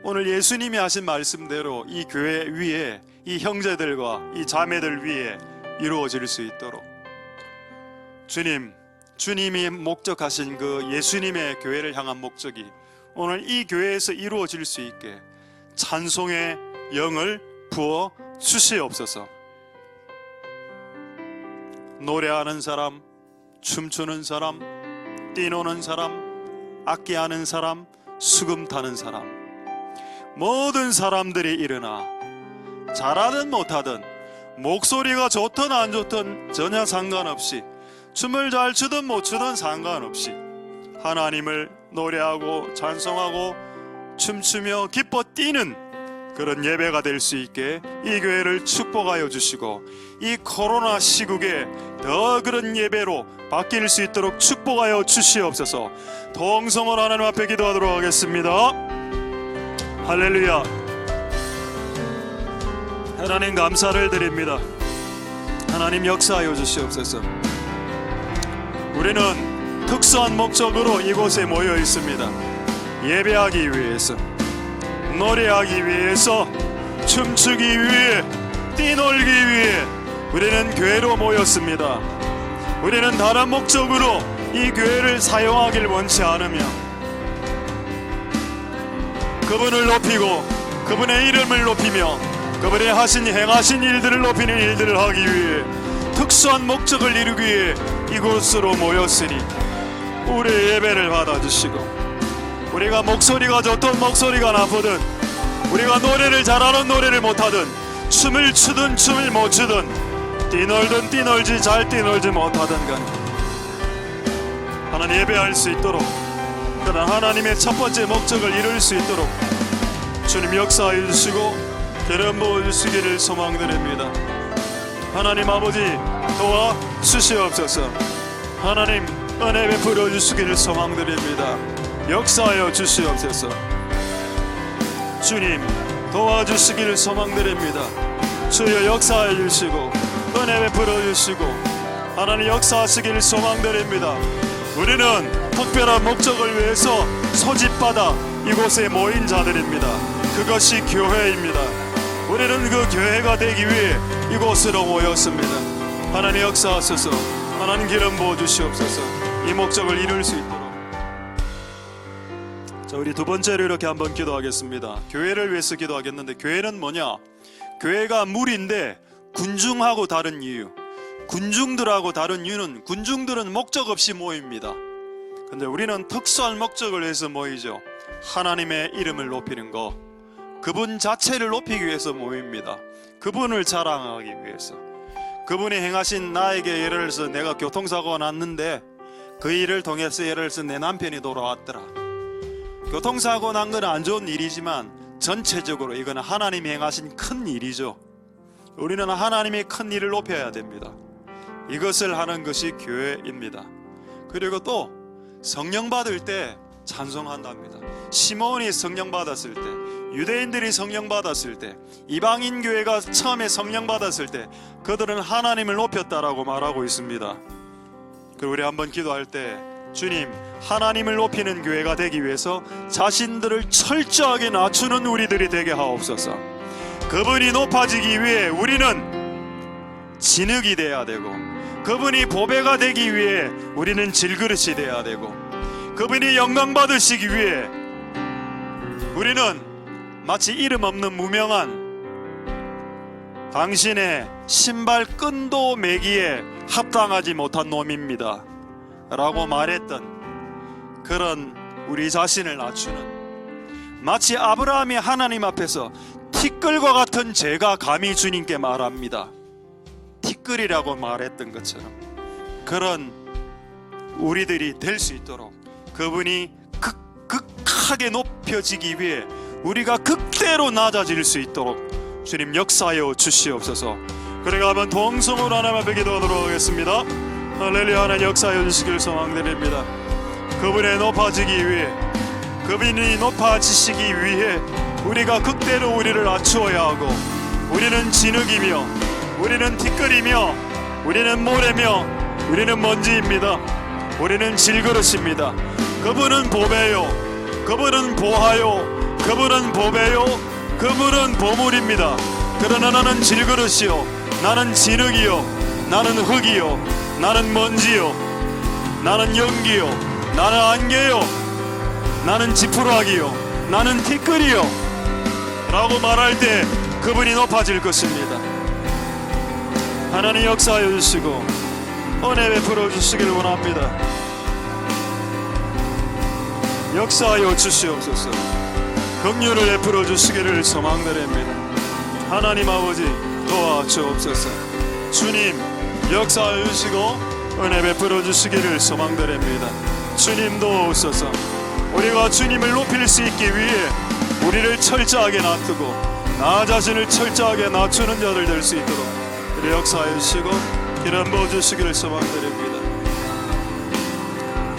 오늘 예수님이 하신 말씀대로 이 교회 위에, 이 형제들과 이 자매들 위에 이루어질 수 있도록 주님이 목적하신 그 예수님의 교회를 향한 목적이 오늘 이 교회에서 이루어질 수 있게 찬송의 영을 부어 주시옵소서. 노래하는 사람, 춤추는 사람, 뛰노는 사람, 악기하는 사람, 수금 타는 사람, 모든 사람들이 일어나 잘하든 못하든 목소리가 좋든 안 좋든 전혀 상관없이, 춤을 잘 추든 못 추든 상관없이 하나님을 노래하고 찬송하고 춤추며 기뻐 뛰는 그런 예배가 될 수 있게 이 교회를 축복하여 주시고, 이 코로나 시국에 더 그런 예배로 바뀔 수 있도록 축복하여 주시옵소서. 동성으로 하나님 앞에 기도하도록 하겠습니다. 할렐루야. 하나님 감사를 드립니다. 하나님 역사하여 주시옵소서. 우리는 특수한 목적으로 이곳에 모여 있습니다. 예배하기 위해서, 노래하기 위해서, 춤추기 위해, 뛰놀기 위해 우리는 교회로 모였습니다. 우리는 다른 목적으로 이 교회를 사용하길 원치 않으며 그분을 높이고 그분의 이름을 높이며 그분이 행하신 일들을 높이는 일들을 하기 위해 특수한 목적을 이루기 위해 이곳으로 모였으니 우리의 예배를 받아주시고, 우리가 목소리가 좋든 목소리가 나쁘든, 우리가 노래를 잘하는 노래를 못하든, 춤을 추든 춤을 못 추든, 뛰놀든 뛰놀지 잘 뛰놀지 못하든 간에 하나님 예배할 수 있도록, 그런 하나님의 첫 번째 목적을 이룰 수 있도록 주님 역사해 주시고 기름 부어 주시기를 소망드립니다. 하나님 아버지 도와 주시옵소서. 하나님 은혜 베풀어 주시기를 소망드립니다. 역사하여 주시옵소서. 주님 도와주시기를 소망드립니다. 주여 역사해 주시고 은혜 베풀어 주시고 하나님 역사하시기를 소망드립니다. 우리는 특별한 목적을 위해서 소집받아 이곳에 모인 자들입니다. 그것이 교회입니다. 우리는 그 교회가 되기 위해 이곳으로 모였습니다. 하나님 역사하소서. 하나님 기름 부어 주시옵소서. 이 목적을 이룰 수 있도록. 자, 우리 두 번째로 이렇게 한번 기도하겠습니다. 교회를 위해서 기도하겠는데, 교회는 뭐냐? 교회가 무리인데 군중하고 다른 이유, 군중들하고 다른 이유는 군중들은 목적 없이 모입니다. 근데 우리는 특수한 목적을 위해서 모이죠. 하나님의 이름을 높이는 것, 그분 자체를 높이기 위해서 모입니다. 그분을 자랑하기 위해서. 그분이 행하신 나에게, 예를 들어서 내가 교통사고가 났는데 그 일을 통해서 예를 들어서 내 남편이 돌아왔더라. 교통사고 난 건 안 좋은 일이지만 전체적으로 이거는 하나님이 행하신 큰 일이죠. 우리는 하나님의 큰 일을 높여야 됩니다. 이것을 하는 것이 교회입니다. 그리고 또 성령 받을 때 찬송한답니다. 시몬이 성령 받았을 때, 유대인들이 성령 받았을 때, 이방인 교회가 처음에 성령 받았을 때 그들은 하나님을 높였다라고 말하고 있습니다. 그리고 우리 한번 기도할 때, 주님 하나님을 높이는 교회가 되기 위해서 자신들을 철저하게 낮추는 우리들이 되게 하옵소서. 그분이 높아지기 위해 우리는 진흙이 돼야 되고, 그분이 보배가 되기 위해 우리는 질그릇이 돼야 되고, 그분이 영광 받으시기 위해 우리는 마치 이름 없는 무명한 당신의 신발 끈도 매기에 합당하지 못한 놈입니다 라고 말했던 그런 우리 자신을 낮추는, 마치 아브라함이 하나님 앞에서 티끌과 같은 제가 감히 주님께 말합니다, 티끌이라고 말했던 것처럼 그런 우리들이 될 수 있도록 그분이 극하게 높여지기 위해 우리가 극대로 낮아질 수 있도록 주님 역사하여 주시옵소서. 그러니까 한번 동성으로 하나님 앞에 기도하도록 하겠습니다. 할렐루야. 하나님 역사하여 주시길 소망드립니다. 그분의 높아지기 위해, 그분이 높아지시기 위해 우리가 극대로 우리를 낮추어야 하고, 우리는 진흙이며, 우리는 티끌이며, 우리는 모래며, 우리는 먼지입니다. 우리는 질그릇입니다. 그분은 보배요, 그분은 보하요, 그분은 보배요, 그분은 보물입니다. 그러나 나는 질그릇이요, 나는 진흙이요, 나는 흙이요, 나는 먼지요, 나는 연기요, 나는 안개요, 나는 지푸라기요, 나는 티끌이요 라고 말할 때 그분이 높아질 것입니다. 하나님 역사하여 주시고 은혜 베풀어 주시길 원합니다. 역사하여 주시옵소서. 긍휼을 베풀어 주시기를 소망드립니다. 하나님 아버지 도와주옵소서. 주님 역사하여 주시고 은혜 베풀어 주시기를 소망드립니다. 주님 도우소서. 우리가 주님을 높일 수 있기 위해 우리를 철저하게 놔두고 나 자신을 철저하게 낮추는 자들 될 수 있도록 우리 역사하여 주시고 기름 부어 주시기를 소망드립니다.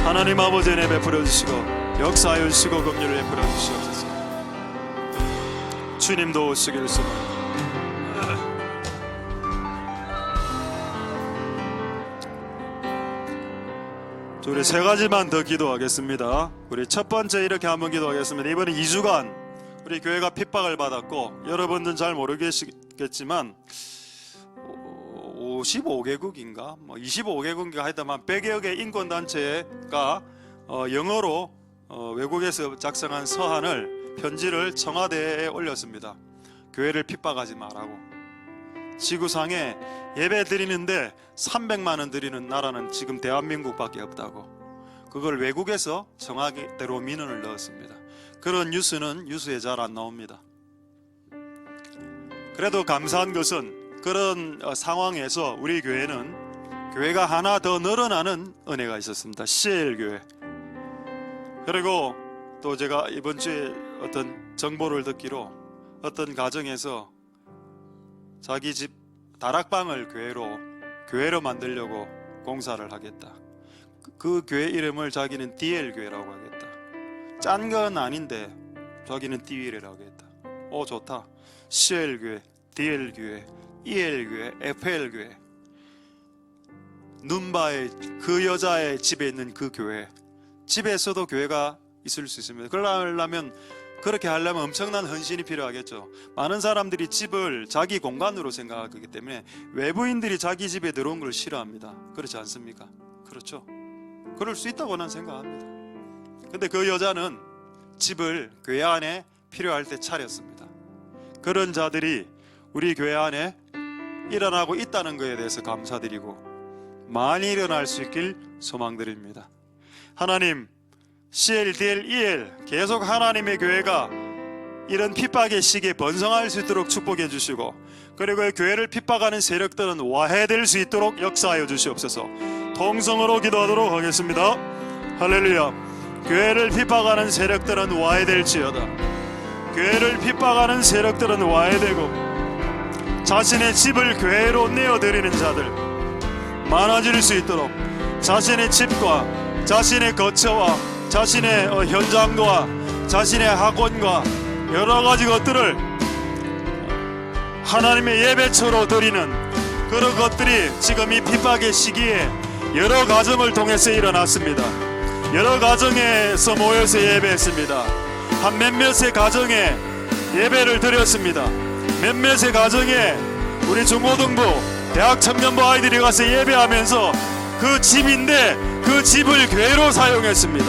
하나님 아버지 은혜 베풀어 주시고 역사하여 주시고 긍휼을 베풀어 주시옵소서. 주님 도우시기를 소망합니다. 우리 세 가지만 더 기도하겠습니다. 우리 첫 번째 이렇게 한번 기도하겠습니다. 이번에 2주간 우리 교회가 핍박을 받았고, 여러분들은 잘 모르겠지만 55개국인가 25개국인가 하여튼 100여 개 인권단체가 영어로 외국에서 작성한 서한을, 편지를 청와대에 올렸습니다. 교회를 핍박하지 말라고. 지구상에 예배 드리는데 300만 원 드리는 나라는 지금 대한민국밖에 없다고. 그걸 외국에서 청와대로 민원을 넣었습니다. 그런 뉴스는 뉴스에 잘 안 나옵니다. 그래도 감사한 것은 그런 상황에서 우리 교회는 교회가 하나 더 늘어나는 은혜가 있었습니다. CL교회. 그리고 또 제가 이번 주에 어떤 정보를 듣기로 어떤 가정에서 자기 집 다락방을 교회로 만들려고 공사를 하겠다. 그 교회 이름을 자기는 DL교회라고 하겠다. 짠 건 아닌데 자기는 DL이라고 하겠다. 좋다. CL교회, DL교회, EL교회, FL교회. 눈바의 그 여자의 집에 있는 그 교회, 집에서도 교회가 있을 수 있습니다. 그러려면, 그렇게 하려면 엄청난 헌신이 필요하겠죠. 많은 사람들이 집을 자기 공간으로 생각하기 때문에 외부인들이 자기 집에 들어온 걸 싫어합니다. 그렇지 않습니까? 그렇죠. 그럴 수 있다고 는 생각합니다. 근데 그 여자는 집을 교회 안에 필요할 때 차렸습니다. 그런 자들이 우리 교회 안에 일어나고 있다는 것에 대해서 감사드리고 많이 일어날 수 있길 소망드립니다. 하나님, CL, DL, EL 계속 하나님의 교회가 이런 핍박의 시기에 번성할 수 있도록 축복해 주시고, 그리고 교회를 핍박하는 세력들은 와해될 수 있도록 역사하여 주시옵소서. 통성으로 기도하도록 하겠습니다. 할렐루야. 교회를 핍박하는 세력들은 와해될지어다. 교회를 핍박하는 세력들은 와해되고 자신의 집을 교회로 내어드리는 자들 많아질 수 있도록 자신의 집과 자신의 거처와 자신의 현장과 자신의 학원과 여러 가지 것들을 하나님의 예배처로 드리는 그런 것들이 지금 이 핍박의 시기에 여러 가정을 통해서 일어났습니다. 여러 가정에서 모여서 예배했습니다. 한 몇몇의 가정에 예배를 드렸습니다. 몇몇의 가정에 우리 중고등부, 대학 청년부 아이들이 가서 예배하면서 그 집인데 그 집을 교회로 사용했습니다.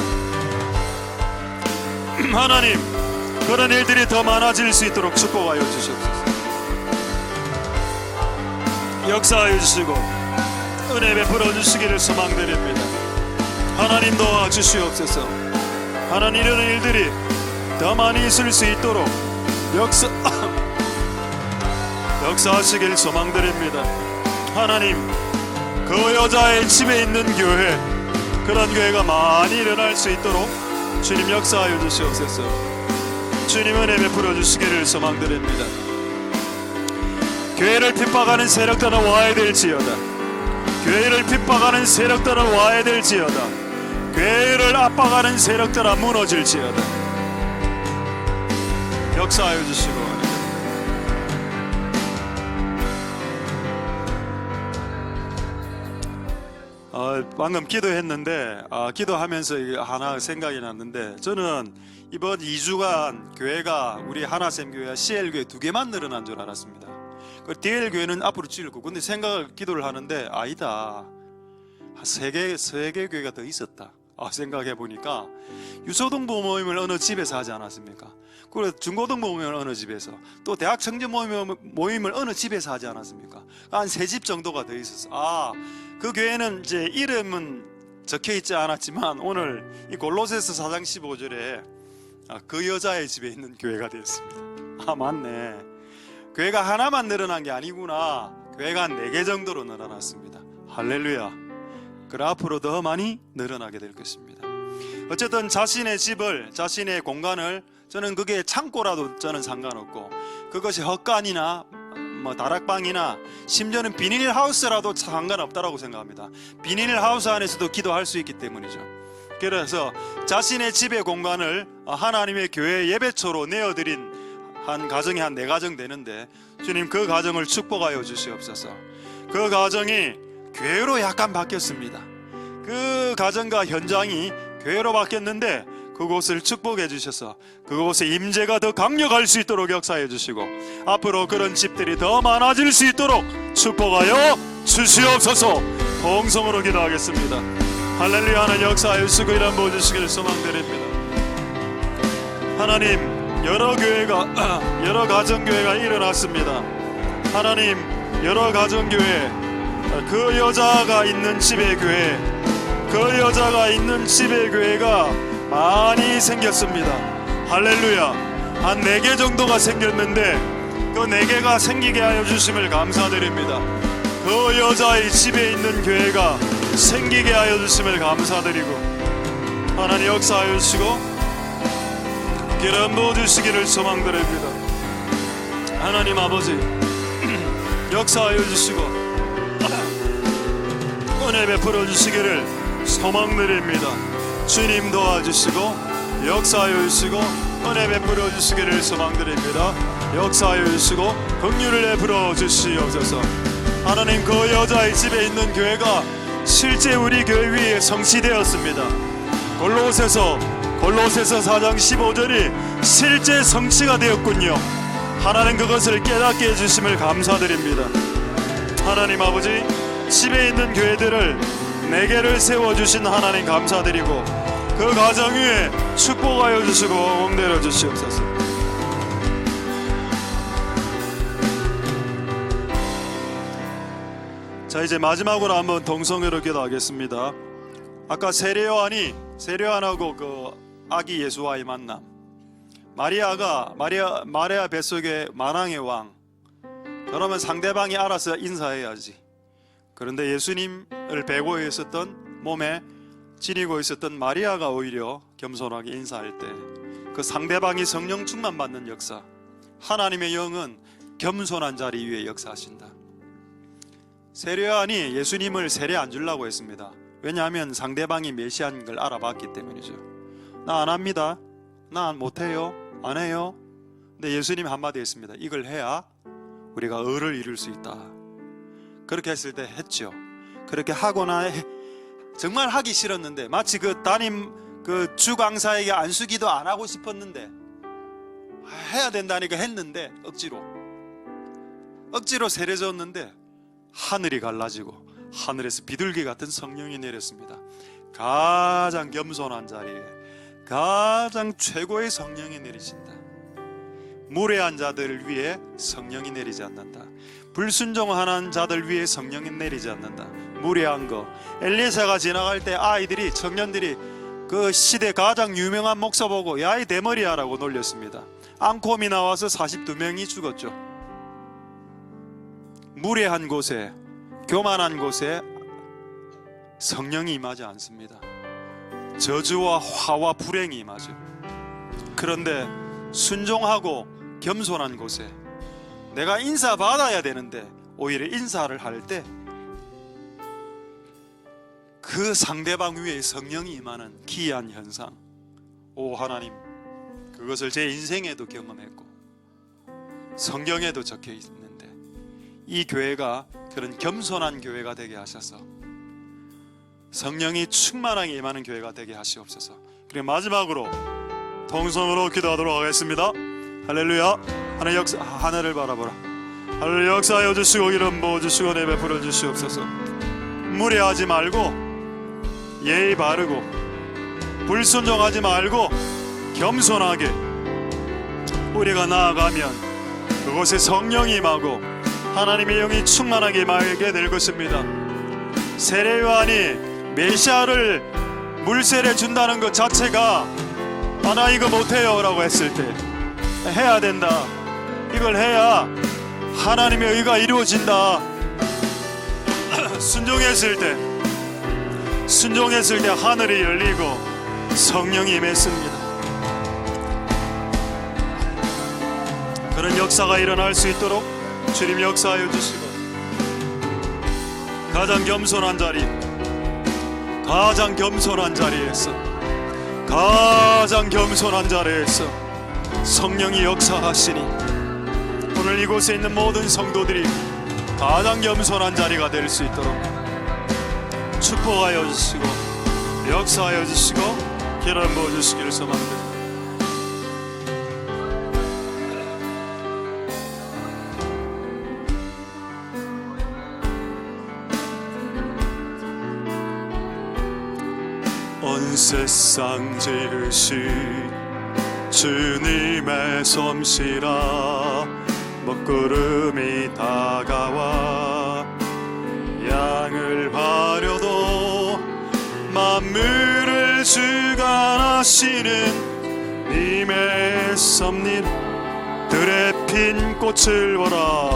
하나님, 그런 일들이 더 많아질 수 있도록 축복하여 주시옵소서. 역사하여 주시고 은혜 베풀어 주시기를 소망드립니다. 하나님 도와주시옵소서. 하나님, 이런 일들이 더 많이 있을 수 있도록 역사하시길 소망드립니다. 하나님, 그 여자의 집에 있는 교회, 그런 교회가 많이 일어날 수 있도록 주님 역사하여 주시옵소서. 주님 은혜 베풀어 주시기를 소망드립니다. 교회를 핍박하는 세력들은 와해될지어다. 교회를 핍박하는 세력들은 와해될지어다. 교회를 압박하는 세력들아 무너질지어다. 역사하여 주시고 방금 기도했는데 기도하면서 하나 생각이 났는데, 저는 이번 2주간 교회가 우리 하나샘교회와 CL교회 두 개만 늘어난 줄 알았습니다. 그 DL교회는 앞으로 줄고, 근데 기도를 하는데 아니다, 세 개 교회가 더 있었다. 생각해 보니까 유초등부 모임을 어느 집에서 하지 않았습니까? 그리고 중고등부 모임을 어느 집에서, 또 대학 청년 모임을 어느 집에서 하지 않았습니까? 한 3집 정도가 더 있었어. 그 교회는 이제 이름은 적혀 있지 않았지만 오늘 이 골로새서 4장 15절에 그 여자의 집에 있는 교회가 되었습니다. 맞네, 교회가 하나만 늘어난 게 아니구나. 교회가 한 4개 정도로 늘어났습니다. 할렐루야. 그래 앞으로 더 많이 늘어나게 될 것입니다. 어쨌든 자신의 집을, 자신의 공간을, 저는 그게 창고라도 저는 상관없고, 그것이 헛간이나 다락방이나 심지어는 비닐하우스라도 상관없다라고 생각합니다. 비닐하우스 안에서도 기도할 수 있기 때문이죠. 그래서 자신의 집의 공간을 하나님의 교회 예배처로 내어드린 한 가정이 한 4가정 되는데, 주님 그 가정을 축복하여 주시옵소서. 그 가정이 교회로 약간 바뀌었습니다. 그 가정과 현장이 교회로 바뀌었는데 그곳을 축복해 주셔서 그곳에 임재가 더 강력할 수 있도록 역사해 주시고, 앞으로 그런 집들이 더 많아질 수 있도록 축복하여 주시옵소서. 봉성으로 기도하겠습니다. 할렐루야. 하나님 역사하여 주시고 이런 부 주시기를 소망드립니다. 하나님, 여러 가정교회가 일어났습니다. 하나님, 여러 가정교회, 그 여자가 있는 집의 교회, 그 여자가 있는 집의 교회가 많이 생겼습니다. 할렐루야. 한 4개 정도가 생겼는데 그 4개가 생기게 하여 주심을 감사드립니다. 그 여자의 집에 있는 교회가 생기게 하여 주심을 감사드리고, 하나님 역사하여 주시고 기름 부어 주시기를 소망드립니다. 하나님 아버지 역사하여 주시고 은혜 베풀어 주시기를 소망드립니다. 주님 도와주시고 역사하여 주시고 은혜 베풀어 주시기를 소망드립니다. 역사하여 주시고 긍휼을 베풀어 주시옵소서. 하나님, 그 여자의 집에 있는 교회가 실제 우리 교회 위에 성취되었습니다. 골로새서 4장 15절이 실제 성취가 되었군요. 하나님, 그것을 깨닫게 해주심을 감사드립니다. 하나님 아버지, 집에 있는 교회들을 4개를 세워주신 하나님 감사드리고, 그 가정 위에 축복하여 주시고 옹대려 주시옵소서. 자, 이제 마지막으로 한번 동성애로 기도하겠습니다. 아까 세례요한하고 그 아기 예수와의 만남, 마리아 뱃속의 만왕의 왕, 그러면 상대방이 알아서 인사해야지. 그런데 예수님을 베고 있었던, 몸에 지니고 있었던 마리아가 오히려 겸손하게 인사할 때 그 상대방이 성령 충만받는 역사, 하나님의 영은 겸손한 자리 위에 역사하신다. 세례요한이 예수님을 세례 안 주려고 했습니다. 왜냐하면 상대방이 메시아인 걸 알아봤기 때문이죠. 나 안 합니다. 나 못해요. 안 해요. 근데 예수님 한마디 했습니다. 이걸 해야 우리가 의를 이룰 수 있다. 그렇게 했을 때 했죠. 그렇게 하거나 정말 하기 싫었는데, 마치 그 담임 그 주강사에게 안수기도 안 하고 싶었는데 해야 된다니까 했는데 억지로 세례 줬는데 하늘이 갈라지고 하늘에서 비둘기 같은 성령이 내렸습니다. 가장 겸손한 자리에 가장 최고의 성령이 내리신다. 무례한 자들을 위해 성령이 내리지 않는다. 불순종하는 자들 위해 성령이 내리지 않는다. 무례한 거, 엘리사가 지나갈 때 아이들이, 청년들이 그 시대 가장 유명한 목사 보고 야 이 대머리야 라고 놀렸습니다. 앙콤이 나와서 42명이 죽었죠. 무례한 곳에, 교만한 곳에 성령이 임하지 않습니다. 저주와 화와 불행이 임하죠. 그런데 순종하고 겸손한 곳에, 내가 인사받아야 되는데 오히려 인사를 할 때 그 상대방 위에 성령이 임하는 기이한 현상, 오 하나님, 그것을 제 인생에도 경험했고 성경에도 적혀 있는데 이 교회가 그런 겸손한 교회가 되게 하셔서 성령이 충만하게 임하는 교회가 되게 하시옵소서. 그리고 마지막으로 통성으로 기도하도록 하겠습니다. 할렐루야. 하늘을 바라보라. 할렐루야. 역사하여 주시고 이름 부어주시고 내 베풀어 주시옵소서. 무례하지 말고 예의 바르고 불순종하지 말고 겸손하게 우리가 나아가면 그곳에 성령이 임하고 하나님의 영이 충만하게 임하게 될 것입니다. 세례요한이 메시아를 물세례 준다는 것 자체가 나 이거 못해요 라고 했을 때 해야 된다, 이걸 해야 하나님의 의가 이루어진다. 순종했을 때 하늘이 열리고 성령이 임했습니다. 그런 역사가 일어날 수 있도록 주님 역사하여 주시고 가장 겸손한 자리에서 성령이 역사하시니 오늘 이곳에 있는 모든 성도들이 가장 겸손한 자리가 될 수 있도록 축복하여 주시고 역사하여 주시고 기름 부어 주시기를 소망합니다. 온 세상 지으신 주님의 솜씨라 먹구름이 다가와 양을 화려도 만물을 주관하시는 님의 섭니다. 들에 핀 꽃을 보라,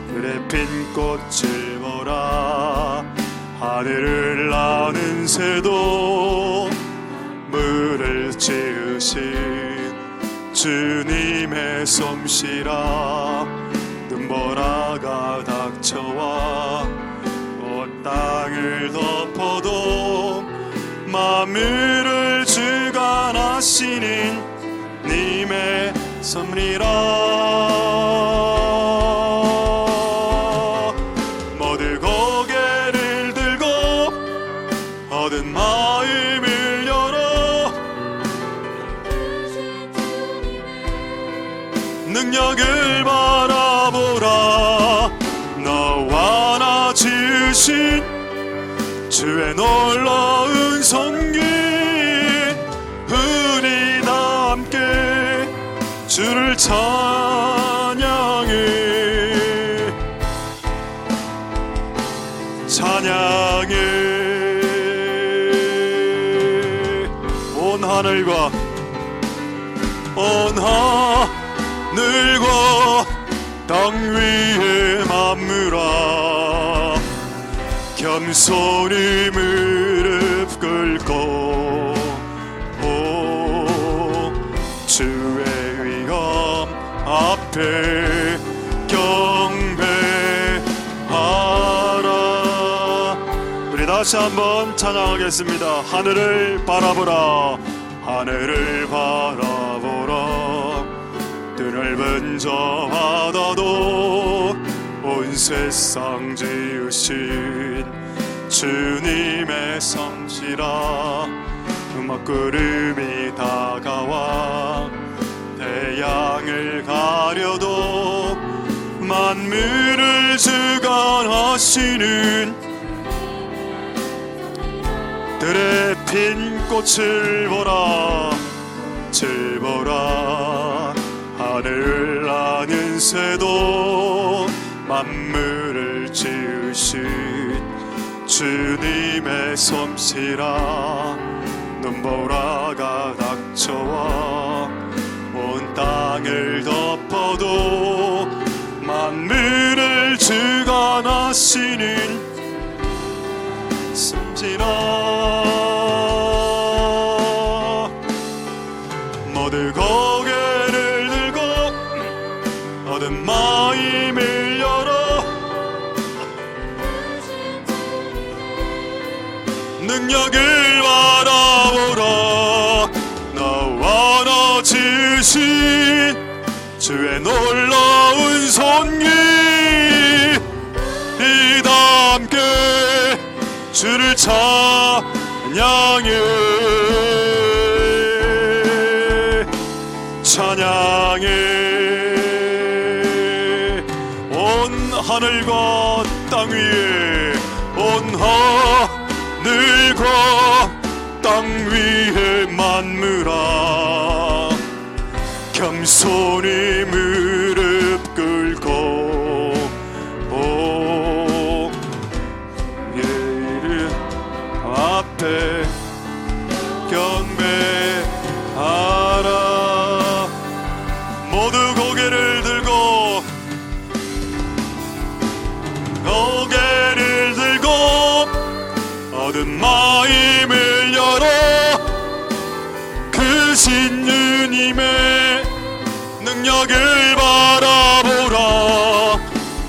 들에 핀 꽃을 보라. 하늘을 나는 새도 물을 지으신 주님의 솜씨라. 눈보라가 닥쳐와 온 땅을 덮어도 만물을 주관하시는 님의 섭리라. 모두 고개를 들고 얻은 마음을 열어 능력을 바라보라. 너와 나 지으신 주의 놀라운 손길 우리 다 함께 주를 찬양해 온 하늘과 땅 위에 만물아 겸손히 무릎 꿇고 주의 위엄 앞에 경배하라. 우리 다시 한번 찬양하겠습니다. 하늘을 바라보라, 하늘을 바라보라. 드넓은 저 바다도 온 세상 지으신 주님의 솜씨라. 음악구름이 다가와 태양을 가려도 만물을 주관하시는 들에 핀 꽃을 보라, 하늘을 나는 새도 만물을 지으신 주님의 솜씨라. 눈보라가 닥쳐와 온 땅을 덮어도 만물을 주관하시는 솜씨라. 모두 고개를 들고 얻은 마음을 열어 능력을 바라보라. 나와 나 지으신 주의 놀라운 손길, 이다 함께 주를 찬양해. 찬양해. 온 하늘과 땅 위에, 온 하늘과 땅 위에 만물아 겸손히 무릎 꿇고 내 이름 앞에 경배하라. 모두 고개를 들고 어두운 마음을 열어 크신 주님의 능력을 바라보라.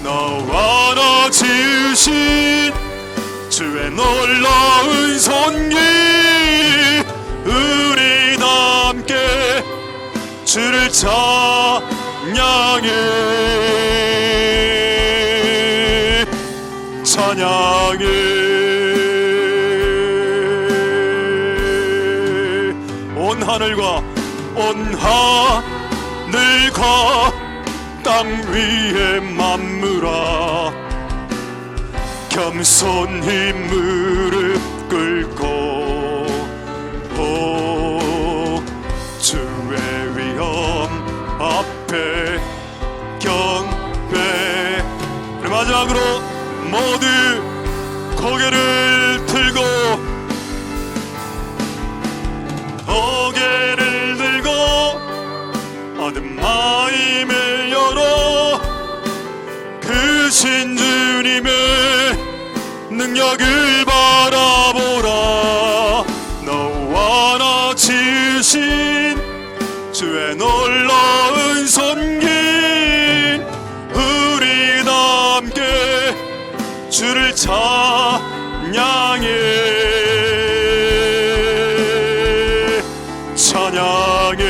너와 나 지으신 주의 놀라운 손길, 우리 다 함께 주를 찬양해. 찬양해. 온 하늘과 땅 위에 만물아 겸손히 무릎 꿇고 주의 위엄 앞에 경배. 마지막으로 모두 고개를 들고 어두운 마음을 열어 크신 주님의 능력을 바라보라. 너와 나 지으신 주의 놀라운 손길, 우리 다 함께 주를 찬양해. 찬양해.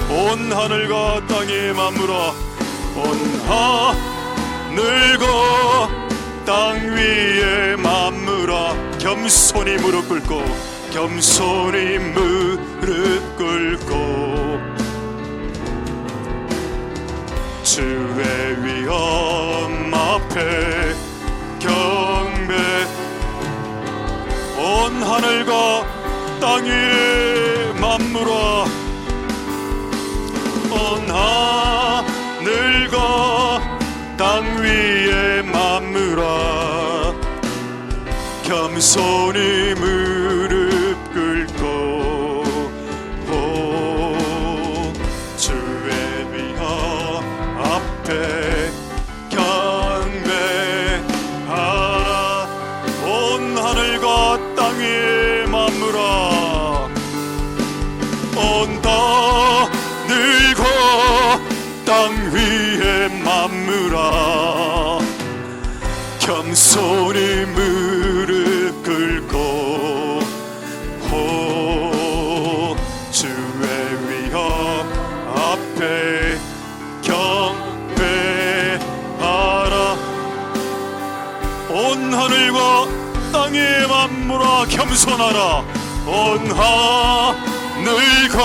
온 하늘과 땅의 만물아, 온 하늘과 땅 위에 만물아 겸손히 무릎 꿇고 겸손히 무릎 꿇고 주의 위엄 앞에 경배. 온 하늘과 땅 위에 만물아, 온 하늘과 땅 위에 만물아 겸손히 무릎 꿇고 주의 위엄 앞에 경배하라. 온 하늘과 땅 위에 만물아, 온 하늘과 땅 위에 만물아 겸손히 무릎 꿇고 주의 위엄 앞에 경배하라. 온 하늘과 땅의 만물아 겸손하라. 온 하늘과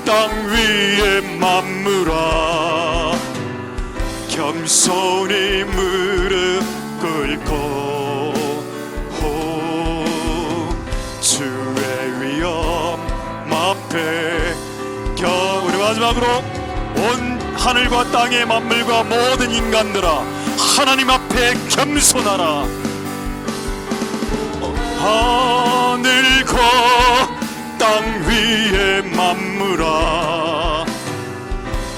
땅 위에 만물아 겸손히 무릎 꿇고 주의 위엄 앞에 우리 마지막으로 온 하늘과 땅의 만물과 모든 인간들아 하나님 앞에 겸손하라. 하늘과 땅 위에 만물아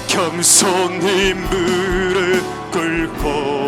겸손히 무릎 꿇고